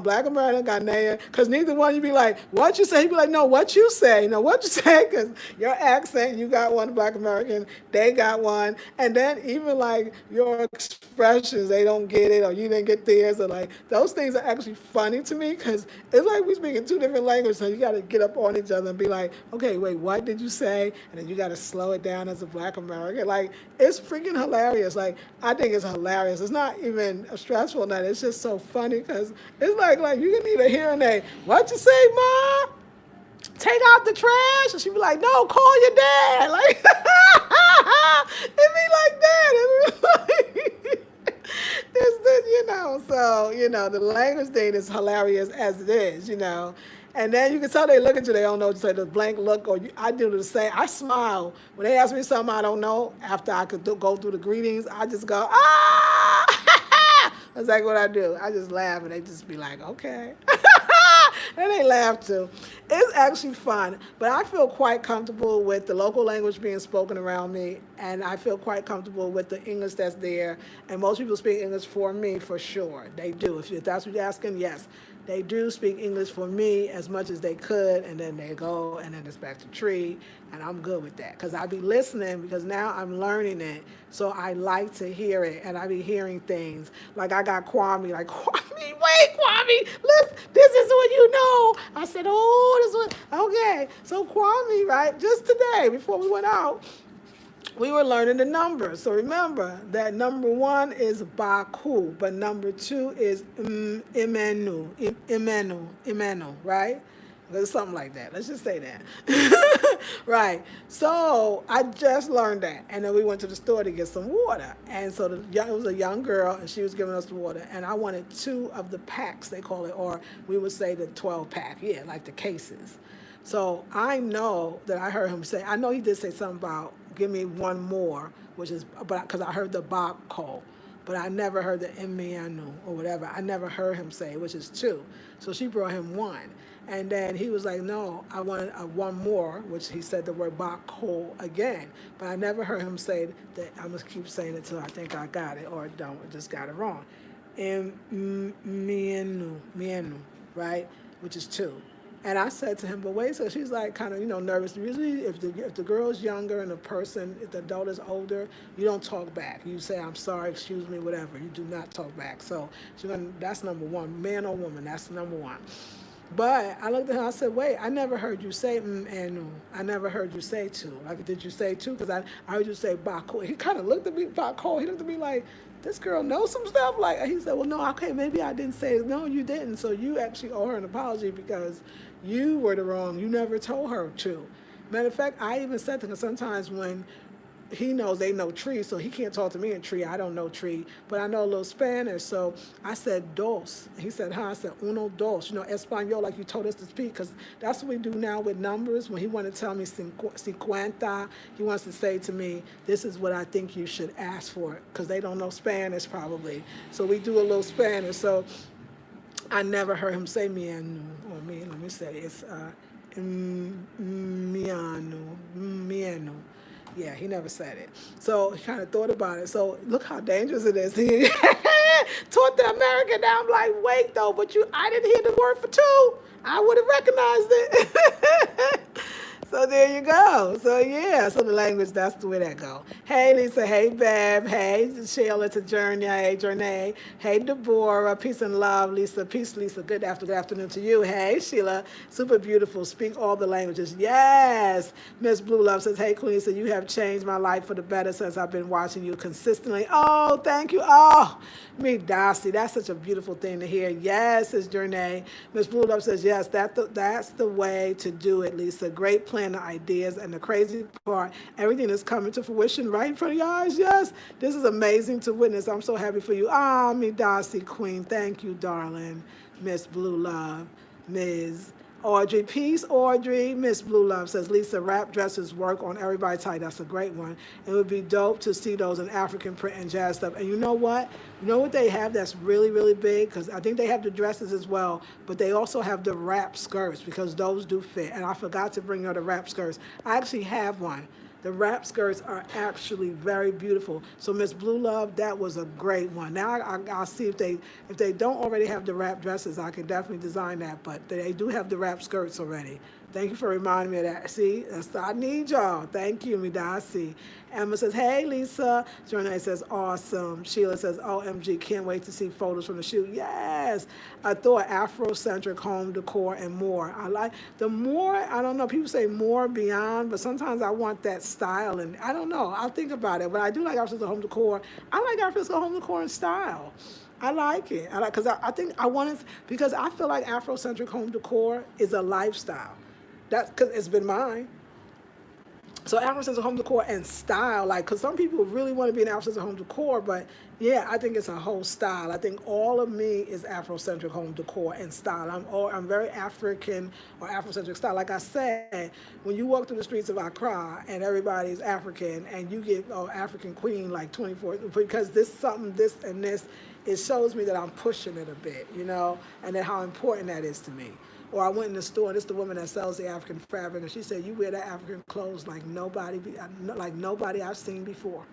S1: Black American, Ghanaian, because neither one you be like, what you say? He'd be like, no, what you say? No, what you say? Because your accent, you got one Black American, they got one. And then even like your expressions, they don't get it, or you didn't get theirs, or like those things are actually funny to me because it's like we speak in two different languages, so you got to get up on each other and be like, okay, wait, what did you say? And then you got to slow it down as a Black American. Like, it's freaking hilarious. Like, I think it's hilarious. It's not even a stressful night. It's just so funny because it's like you can need a hearing aid. What you say, Ma? Take out the trash? And she'd be like, no, call your dad. Like, it'd be like that. It'd be like, so, the language thing is hilarious as it is, And then you can tell they look at you, they don't know what to say, the blank look, I do the same. I smile. When they ask me something I don't know, after I could go through the greetings, I just go, ah! That's like what I do. I just laugh, and they just be like, okay. And they laugh too. It's actually fun, but I feel quite comfortable with the local language being spoken around me, and I feel quite comfortable with the English that's there. And most people speak English for me, for sure. They do. If that's what you're asking, yes. They do speak English for me as much as they could, and then they go, and then it's back to tree, and I'm good with that. Because I be listening, because now I'm learning it, so I like to hear it, and I be hearing things. Like I got Kwame, like, wait, Kwame, listen, this is what you know. I said, oh, this is what, okay. So Kwame, right, just today, before we went out, we were learning the numbers. So remember that number 1 is Baku, but number 2 is Imenu, right? There's something like that. Let's just say that. Right. So I just learned that. And then we went to the store to get some water. And so it was a young girl, and she was giving us the water. And I wanted 2 of the packs, they call it, or we would say the 12-pack. Yeah, like the cases. So I know that I heard him say, I know he did say something about give me 1 more, which is, because I heard the Bako, but I never heard the Imianu or whatever. I never heard him say, which is 2. So she brought him 1. And then he was like, no, I want 1 more, which he said the word Bako again. But I never heard him say that. I'm going to keep saying it till I think I got it or don't, just got it wrong. Mienu, right? Which is 2. And I said to him, but wait, so she's like kind of, nervous. Usually if the girl's younger and if the adult is older, you don't talk back. You say, I'm sorry, excuse me, whatever. You do not talk back. So that's number 1. Man or woman, that's number 1. But I looked at her, I said, wait, I never heard you say anu. I never heard you say 2. Like, did you say 2? Because I heard you say Bako. He kind of looked at me, Bako. He looked at me like, this girl knows some stuff. Like, he said, well, no, okay, maybe I didn't say it. No, you didn't. So you actually owe her an apology because you were the wrong. You never told her to. Matter of fact, I even said to her sometimes when he knows they know tree, so he can't talk to me in tree. I don't know tree, but I know a little Spanish. So I said dos. He said, huh? I said uno, dos. Espanol, like you told us to speak, because that's what we do now with numbers. When he wanted to tell me cincuenta, he wants to say to me, this is what I think you should ask for, because they don't know Spanish probably. So we do a little Spanish. So I never heard him say mianu. Or me, let me say it's mianu, mianu. Yeah, he never said it. So he kind of thought about it. So look how dangerous it is. He taught the American. Now I'm like, wait though, but I didn't hear the word for two. I would have recognized it. So there you go. So yeah, so the language, that's the way that go. Hey Lisa, hey Bev, hey Sheila to Journey, hey Deborah, peace and love, Lisa, peace Lisa, good afternoon to you. Hey Sheila, super beautiful, speak all the languages. Yes. Miss Blue Love says, hey Queen, so you have changed my life for the better since I've been watching you consistently. Oh, thank you. Oh, me Darcy, that's such a beautiful thing to hear. Yes, it's Journey. Miss Blue Love says, yes, that's the way to do it, Lisa. Great plan of ideas. And the crazy part, everything is coming to fruition right in front of your eyes. Yes, this is amazing to witness. I'm so happy for you. Ah, me Darcy Queen. Thank you, darling. Miss Blue Love. Ms. Audrey, peace, Audrey. Miss Blue Love says, Lisa, wrap dresses work on everybody's height. That's a great one. It would be dope to see those in African print and jazz stuff. And you know what? You know what they have that's really, really big? Because I think they have the dresses as well, but they also have the wrap skirts because those do fit. And I forgot to bring her the wrap skirts. I actually have one. The wrap skirts are actually very beautiful. So Miss Blue Love, that was a great one. Now I'll see if they don't already have the wrap dresses, I can definitely design that. But they do have the wrap skirts already. Thank you for reminding me of that. See, I need y'all. Thank you, Midasi. Emma says, hey, Lisa. Journey says, awesome. Sheila says, OMG, can't wait to see photos from the shoot. Yes. I thought Afrocentric home decor and more. I like the more, I don't know, people say more beyond, but sometimes I want that style. And I don't know. I'll think about it. But I do like Afrocentric home decor. I like Afrocentric home decor and style. I like it. I like because I think I want it because I feel like Afrocentric home decor is a lifestyle. That's because it's been mine. So Afrocentric home decor and style, like, because some people really want to be an Afrocentric home decor, but yeah, I think it's a whole style. I think all of me is Afrocentric home decor and style. I'm very African or Afrocentric style. Like I said, when you walk through the streets of Accra and everybody's African and you get African queen like 24, because this and this, it shows me that I'm pushing it a bit, and then how important that is to me. Or I went in the store, and it's the woman that sells the African fabric, and she said, "You wear that African clothes like nobody I've seen before."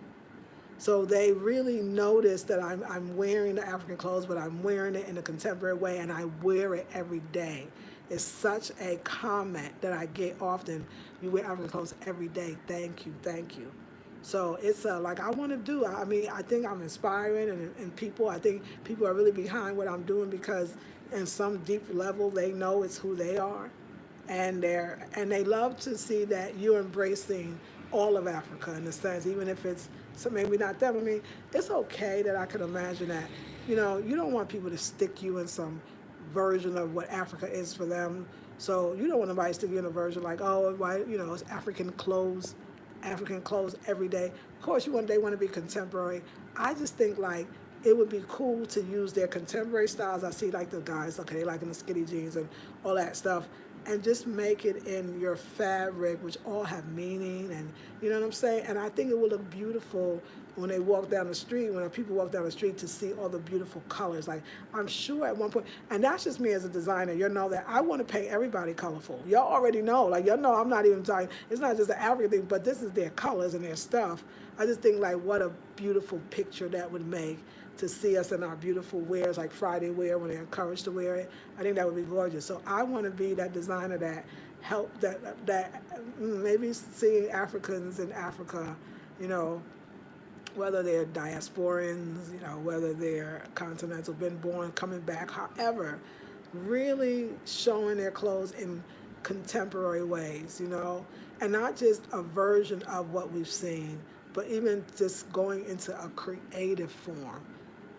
S1: So they really notice that I'm wearing the African clothes, but I'm wearing it in a contemporary way, and I wear it every day. It's such a comment that I get often. You wear African clothes every day. Thank you, thank you. So it's like I want to do. I mean, I think I'm inspiring, and people. I think people are really behind what I'm doing because, in some deep level, they know it's who they are, and they love to see that you're embracing all of Africa in a sense, even if it's so maybe not them. I mean, it's okay that I can imagine that. You don't want people to stick you in some version of what Africa is for them. So you don't want nobody to stick you in a version like, oh, why, it's African clothes every day. Of course, they want to be contemporary. I just think like it would be cool to use their contemporary styles. I see like the guys, okay, they like in the skinny jeans and all that stuff, and just make it in your fabric, which all have meaning, and you know what I'm saying. And I think it will look beautiful when they walk down the street, when people walk down the street to see all the beautiful colors. Like I'm sure at one point, and that's just me as a designer, that I want to paint everybody colorful. Y'all already know, like y'all know I'm not even talking, it's not just an African thing, but this is their colors and their stuff. I just think like what a beautiful picture that would make to see us in our beautiful wears, like Friday wear when they're encouraged to wear it. I think that would be gorgeous. So I want to be that designer that maybe seeing Africans in Africa, whether they're diasporans, whether they're continental, been born, coming back, however, really showing their clothes in contemporary ways, and not just a version of what we've seen, but even just going into a creative form.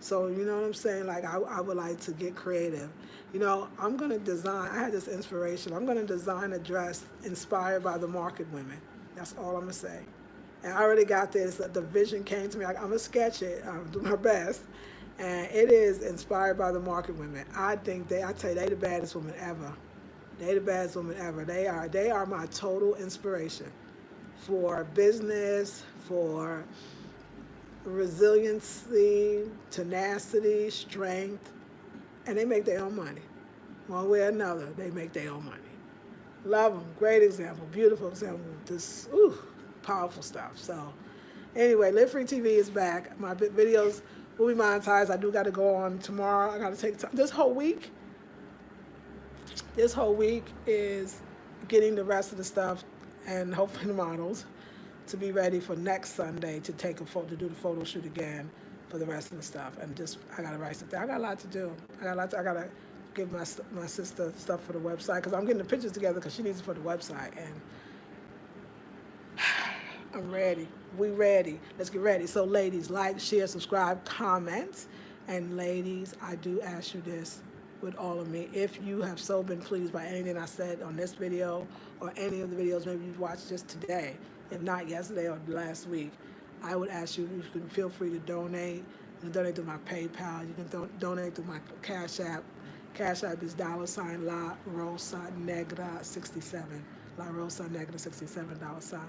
S1: So you know what I'm saying? Like I would like to get creative. I'm going to design, I had this inspiration. I'm going to design a dress inspired by the market women. That's all I'm going to say. And I already got this. The vision came to me. I'm going to sketch it. I'm do my best. And it is inspired by the market women. I tell you, they the baddest women ever. They the baddest women ever. They are my total inspiration for business, for resiliency, tenacity, strength. And they make their own money. One way or another, they make their own money. Love them. Great example. Beautiful example. This, powerful stuff. So, anyway, Live Free TV is back. My videos will be monetized. I do got to go on tomorrow. I got to take time. This whole week is getting the rest of the stuff and hopefully the models to be ready for next Sunday to take a photo, to do the photo shoot again for the rest of the stuff. And just, I got to write something. I got a lot to do. I got to give my sister stuff for the website because I'm getting the pictures together because she needs it for the website. And I'm ready. We ready. Let's get ready. So ladies, like, share, subscribe, comment. And ladies, I do ask you this with all of me. If you have so been pleased by anything I said on this video or any of the videos maybe you've watched just today, if not yesterday or last week, I would ask you, you can feel free to donate. You can donate through my PayPal. You can donate through my Cash App. Cash App is $ La-Rosa Negra 67. La-Rosa Negra 67 $.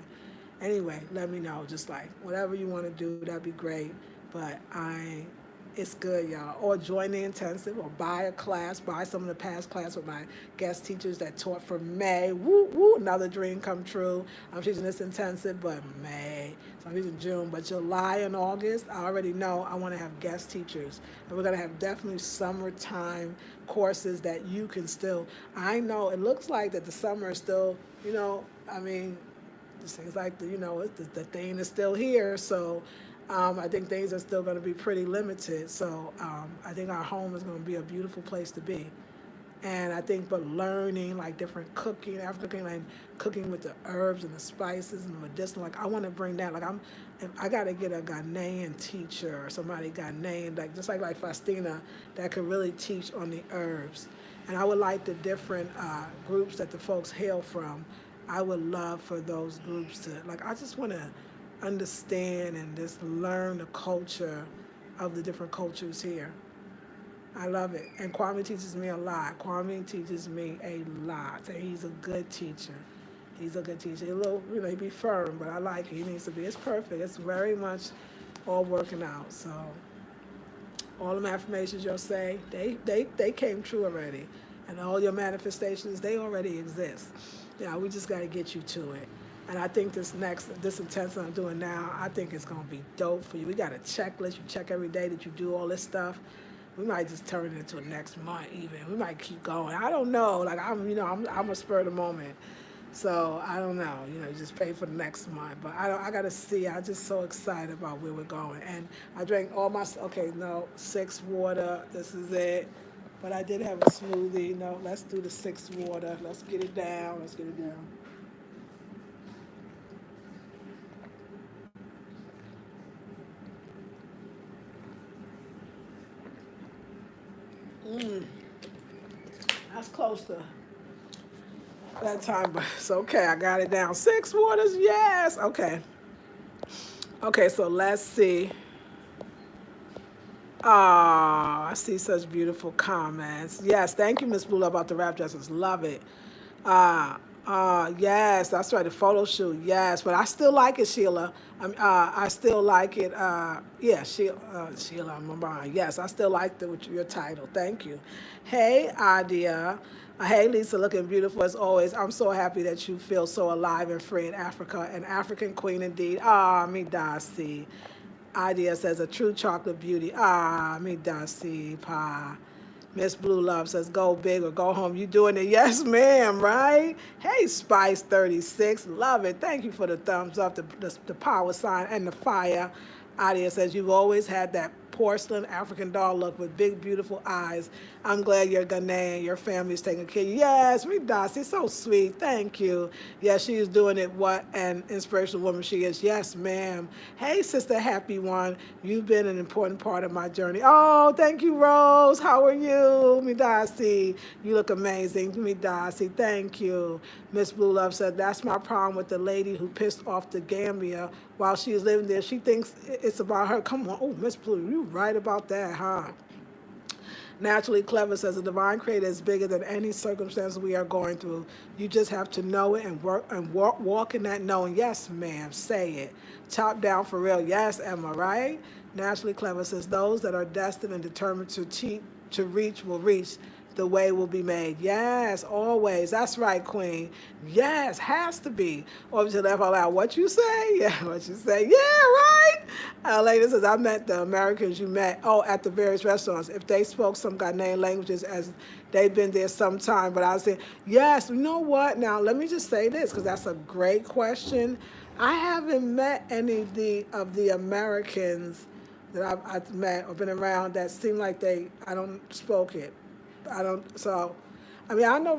S1: Anyway, let me know. Just like whatever you want to do, that'd be great. But it's good, y'all. Or join the intensive, or buy a class, buy some of the past class with my guest teachers that taught for May. Woo, woo, another dream come true. I'm teaching this intensive, but May. So I'm teaching June, but July and August, I already know I want to have guest teachers. And we're going to have definitely summertime courses that you can still, I know it looks like that the summer is still, it seems like the thing is still here, so I think things are still going to be pretty limited. So I think our home is going to be a beautiful place to be. And I think, but learning like different cooking, African cooking, like cooking with the herbs and the spices and the medicinal, like I want to bring that. Like I got to get a Ghanaian teacher or somebody Ghanaian, like just like Faustina, that could really teach on the herbs. And I would like the different groups that the folks hail from. I would love for those groups to, like, I just want to understand and just learn the culture of the different cultures here. I love it. And Kwame teaches me a lot. Kwame teaches me a lot. And he's a good teacher. He's a good teacher. He a little, he be firm, but I like it. He needs to be. It's perfect. It's very much all working out. So all the affirmations you'll say, they came true already. And all your manifestations, they already exist. Yeah, we just got to get you to it. And I think this intensive I'm doing now, I think it's going to be dope for you. We got a checklist. You check every day that you do all this stuff. We might just turn it into a next month even. We might keep going. I don't know. Like, I'm a spur of the moment. So I don't know. Just pay for the next month. But I got to see. I'm just so excited about where we're going. And I drank all my, 6 water. This is it. But I did have a smoothie. No, let's do the 6 water. Let's get it down. That's close to that time, but it's okay. I got it down. 6 waters, yes. Okay, so let's see. Oh, I see such beautiful comments. Yes, thank you, Miss Blue, about the wrap dresses. Love it. Yes, that's right, the photo shoot. Yes, but I still like it, Sheila. I still like it. Sheila, I'm wrong. Yes, I still like your title. Thank you. Hey, Adia. Hey, Lisa, looking beautiful as always. I'm so happy that you feel so alive and free in Africa. An African queen indeed. Me Darcy. Idea says a true chocolate beauty. Me Darcy. Pa. Miss Blue Love says, go big or go home. You doing it? Yes, ma'am, right? Hey, Spice 36. Love it. Thank you for the thumbs up, the power sign, and the fire. Adia says, you've always had that porcelain African doll look with big, beautiful eyes. I'm glad you're Ghanaian. Your family's taking care of you. Yes, me Darcy, so sweet. Thank you. Yes, she is doing it. What an inspirational woman she is. Yes, ma'am. Hey, Sister Happy One. You've been an important part of my journey. Oh, thank you, Rose. How are you? Me Darcy. You look amazing. Me Darcy. Thank you. Miss Blue Love said, that's my problem with the lady who pissed off the Gambia while she's living there. She thinks it's about her. Come on. Oh, Miss Blue, you right about that, huh? Naturally Clever says the divine creator is bigger than any circumstance we are going through. You just have to know it and walk in that knowing. Yes, ma'am. Say it. Top down for real. Yes, Emma, right? Naturally clever. It says those that are destined and determined to reach will reach. The way will be made. Yes, always. That's right, Queen. Yes, has to be. Or to laugh out loud. What you say? Yeah, what you say? Yeah, right. Lady says, I met the Americans you met, at the various restaurants. If they spoke some Ghanaian languages as they've been there some time. But I was saying, yes, you know what? Now, let me just say this because that's a great question. I haven't met any of the Americans that I've met or been around that seem like I don't spoke it. I don't, so, I mean, I know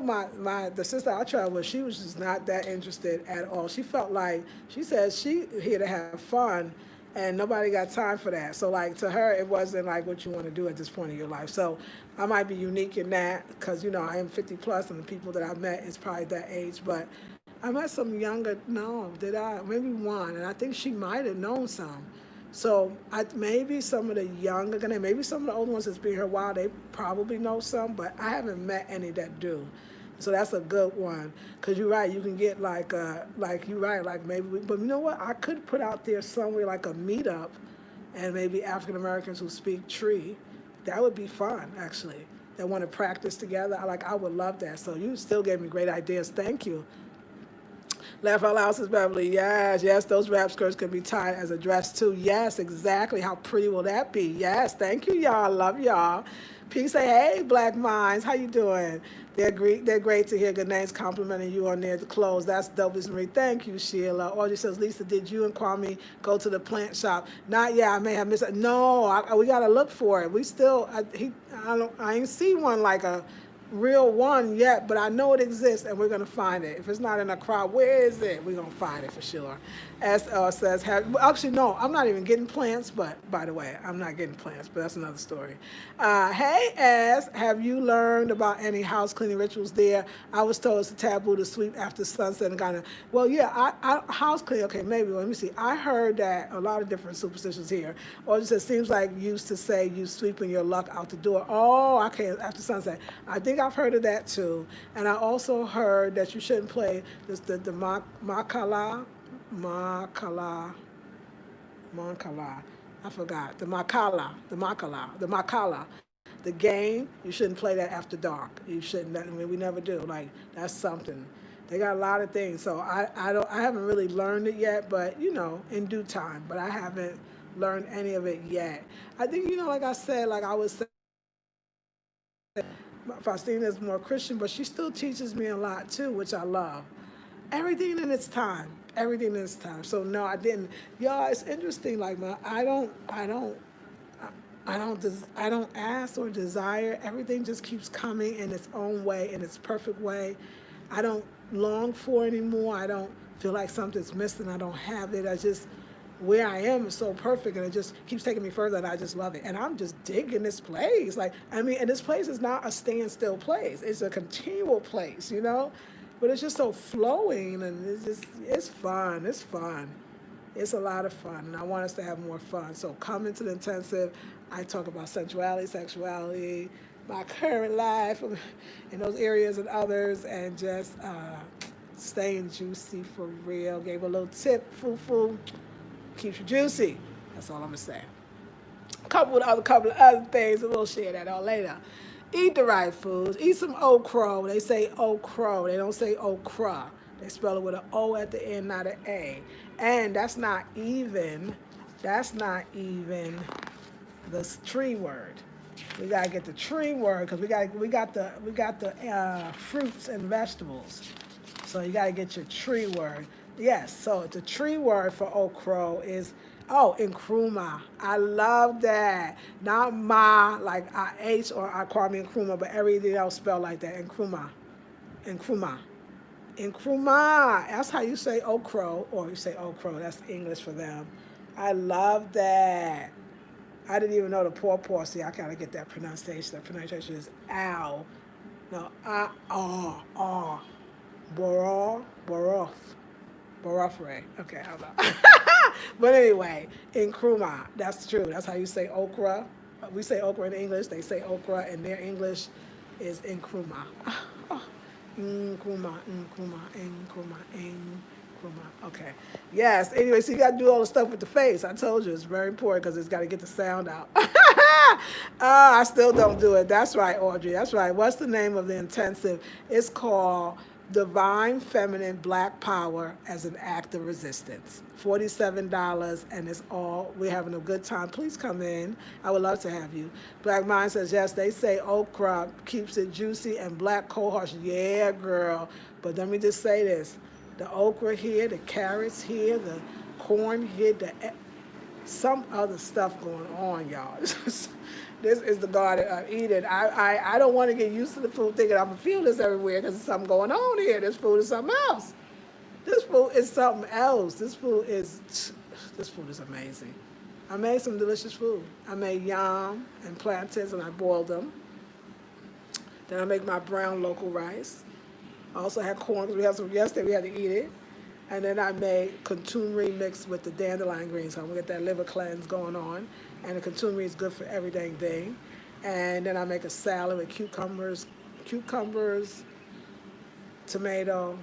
S1: the sister I traveled with, she was just not that interested at all. She felt like, she said she here to have fun and nobody got time for that. So like to her, it wasn't like what you want to do at this point in your life. So I might be unique in that because, I am 50 plus and the people that I met is probably that age, but I met some younger, no, did I? Maybe one, and I think she might have known some. So maybe some of the younger, maybe some of the older ones that's been here a while, they probably know some, but I haven't met any that do. So that's a good one. Because you're right, you can get you're right, like maybe, but you know what? I could put out there somewhere like a meetup and maybe African Americans who speak Tree. That would be fun, actually. That want to practice together. I would love that. So you still gave me great ideas. Thank you. Laugh out loud says Beverly. Yes, yes, those wrap skirts can be tied as a dress too. Yes, exactly. How pretty will that be? Yes, thank you, y'all. Love y'all. P say, hey, Black Minds, how you doing? They're great to hear good names complimenting you on their clothes. That's dope as Marie. Thank you, Sheila. Audrey says, Lisa, did you and Kwame go to the plant shop? Not yet. I may have missed it. No, we gotta look for it. We still, I ain't see one like a real one yet, but I know it exists and we're going to find it. If it's not in a crowd, where is it? We're going to find it for sure. SL says, actually, no, I'm not even getting plants, but by the way, I'm not getting plants, but that's another story. Hey, S, have you learned about any house cleaning rituals there? I was told it's a taboo to sweep after sunset in Ghana. Well, yeah, house cleaning, okay, maybe, let me see. I heard that a lot of different superstitions here. Or just it seems like used to say you sweeping your luck out the door. Oh, okay, after sunset. I think I've heard of that too. And I also heard that you shouldn't play the Makala. I forgot. The Makala. The game, you shouldn't play that after dark. You shouldn't. I mean, we never do. Like, that's something. They got a lot of things. So I haven't really learned it yet, but, in due time. But I haven't learned any of it yet. I think, like I said, like I was saying, Faustina is more Christian, but she still teaches me a lot too, which I love. Everything in its time. Everything in its time. So no, I didn't. Y'all, it's interesting. Like I don't ask or desire. Everything just keeps coming in its own way, in its perfect way. I don't long for anymore. I don't feel like something's missing. I don't have it. I just where I am is so perfect and it just keeps taking me further and I just love it. And I'm just digging this place. And this place is not a standstill place. It's a continual place. But it's just so flowing and it's fun. It's fun. It's a lot of fun and I want us to have more fun. So come into the intensive. I talk about sensuality, sexuality, my current life in those areas and others and just staying juicy for real. Gave a little tip, foo-foo. Keeps you juicy. That's all I'm gonna say. Couple of other things, and we'll share that all later. Eat the right foods. Eat some okra. They say okra. They don't say okra. They spell it with an O at the end, not an A. And that's not even the tree word. We gotta get the tree word because we got the fruits and vegetables. So you gotta get your tree word. Yes, so the tree word for okra is, Nkrumah. I love that. Not ma, like I-H or I call me Nkrumah, but everything else spelled like that. Nkrumah. Nkrumah. Nkrumah. That's how you say okra, or you say okra. That's English for them. I love that. I didn't even know the paw. See, I gotta get that pronunciation. The pronunciation is ow. No, Boroth. Barafre. Okay, I don't know. But anyway, Nkrumah. That's true. That's how you say okra. We say okra in English. They say okra, and their English is Nkrumah. Nkrumah. Okay. Yes. Anyway, so you got to do all the stuff with the face. I told you it's very important because it's got to get the sound out. I still don't do it. That's right, Audrey. That's right. What's the name of the intensive? It's called Divine Feminine Black Power as an Act of Resistance. $47, and it's all, we're having a good time. Please come in. I would love to have you. Black Mind says, yes, they say okra keeps it juicy and black cohosh. Yeah, girl. But let me just say this. The okra here, the carrots here, the corn here, some other stuff going on, y'all. This is the garden of Eden. I don't want to get used to the food thinking I'm going to feel this everywhere because there's something going on here. This food is something else. This food is something else. This food is amazing. I made some delicious food. I made yam and plantains and I boiled them. Then I make my brown local rice. I also had corn because we had some yesterday. We had to eat it. And then I made contumely mixed with the dandelion greens. So I'm going to get that liver cleanse going on. And the contumely is good for every dang thing. And then I make a salad with cucumbers, tomato,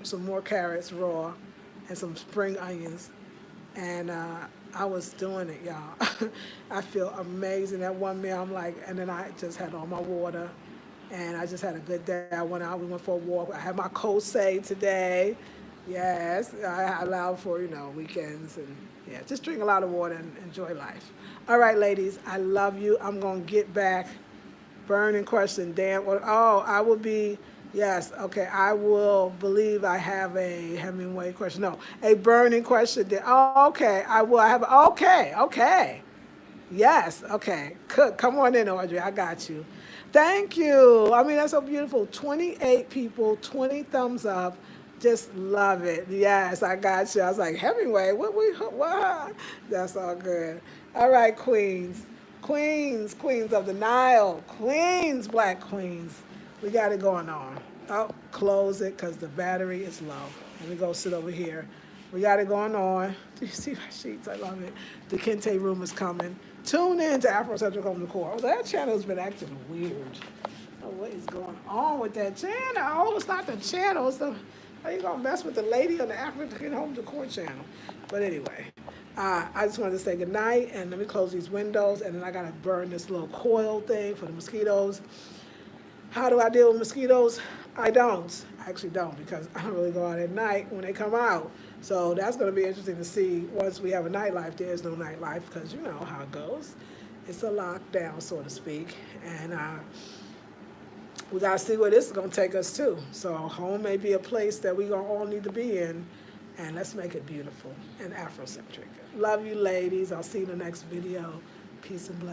S1: some more carrots raw, and some spring onions. And I was doing it, y'all. I feel amazing. That one meal, I'm like, and then I just had all my water. And I just had a good day. I went out, we went for a walk. I had my kosei today. Yes, I allow for, weekends and yeah, just drink a lot of water and enjoy life. All right, ladies, I love you. I'm going to get back. Burning question, Dan. Oh, I will be, yes, okay, I will believe I have a Hemingway question. No, a burning question. Oh, okay, I will. I have, okay. Yes, okay. Come on in, Audrey. I got you. Thank you. I mean, that's so beautiful. 28 people, 20 thumbs up. Just love it. Yes, I got you. I was like, Hemingway, what? That's all good. All right, queens. Queens of the Nile. Queens, black queens. We got it going on. Oh, close it because the battery is low. Let me go sit over here. We got it going on. Do you see my sheets? I love it. The Kente room is coming. Tune in to Afrocentric Home Decor. Oh, that channel's been acting weird. Oh, what is going on with that channel? Oh, it's not the channel. It's the, how you going to mess with the lady on the African Home Decor channel? But anyway, I just wanted to say goodnight, and let me close these windows, and then I got to burn this little coil thing for the mosquitoes. How do I deal with mosquitoes? I actually don't, because I don't really go out at night when they come out. So that's going to be interesting to see once we have a nightlife. There's no nightlife because you know how it goes. It's a lockdown, so to speak. And we got to see where this is going to take us to. So home may be a place that we're going to all need to be in. And let's make it beautiful and Afrocentric. Love you, ladies. I'll see you in the next video. Peace and blessings.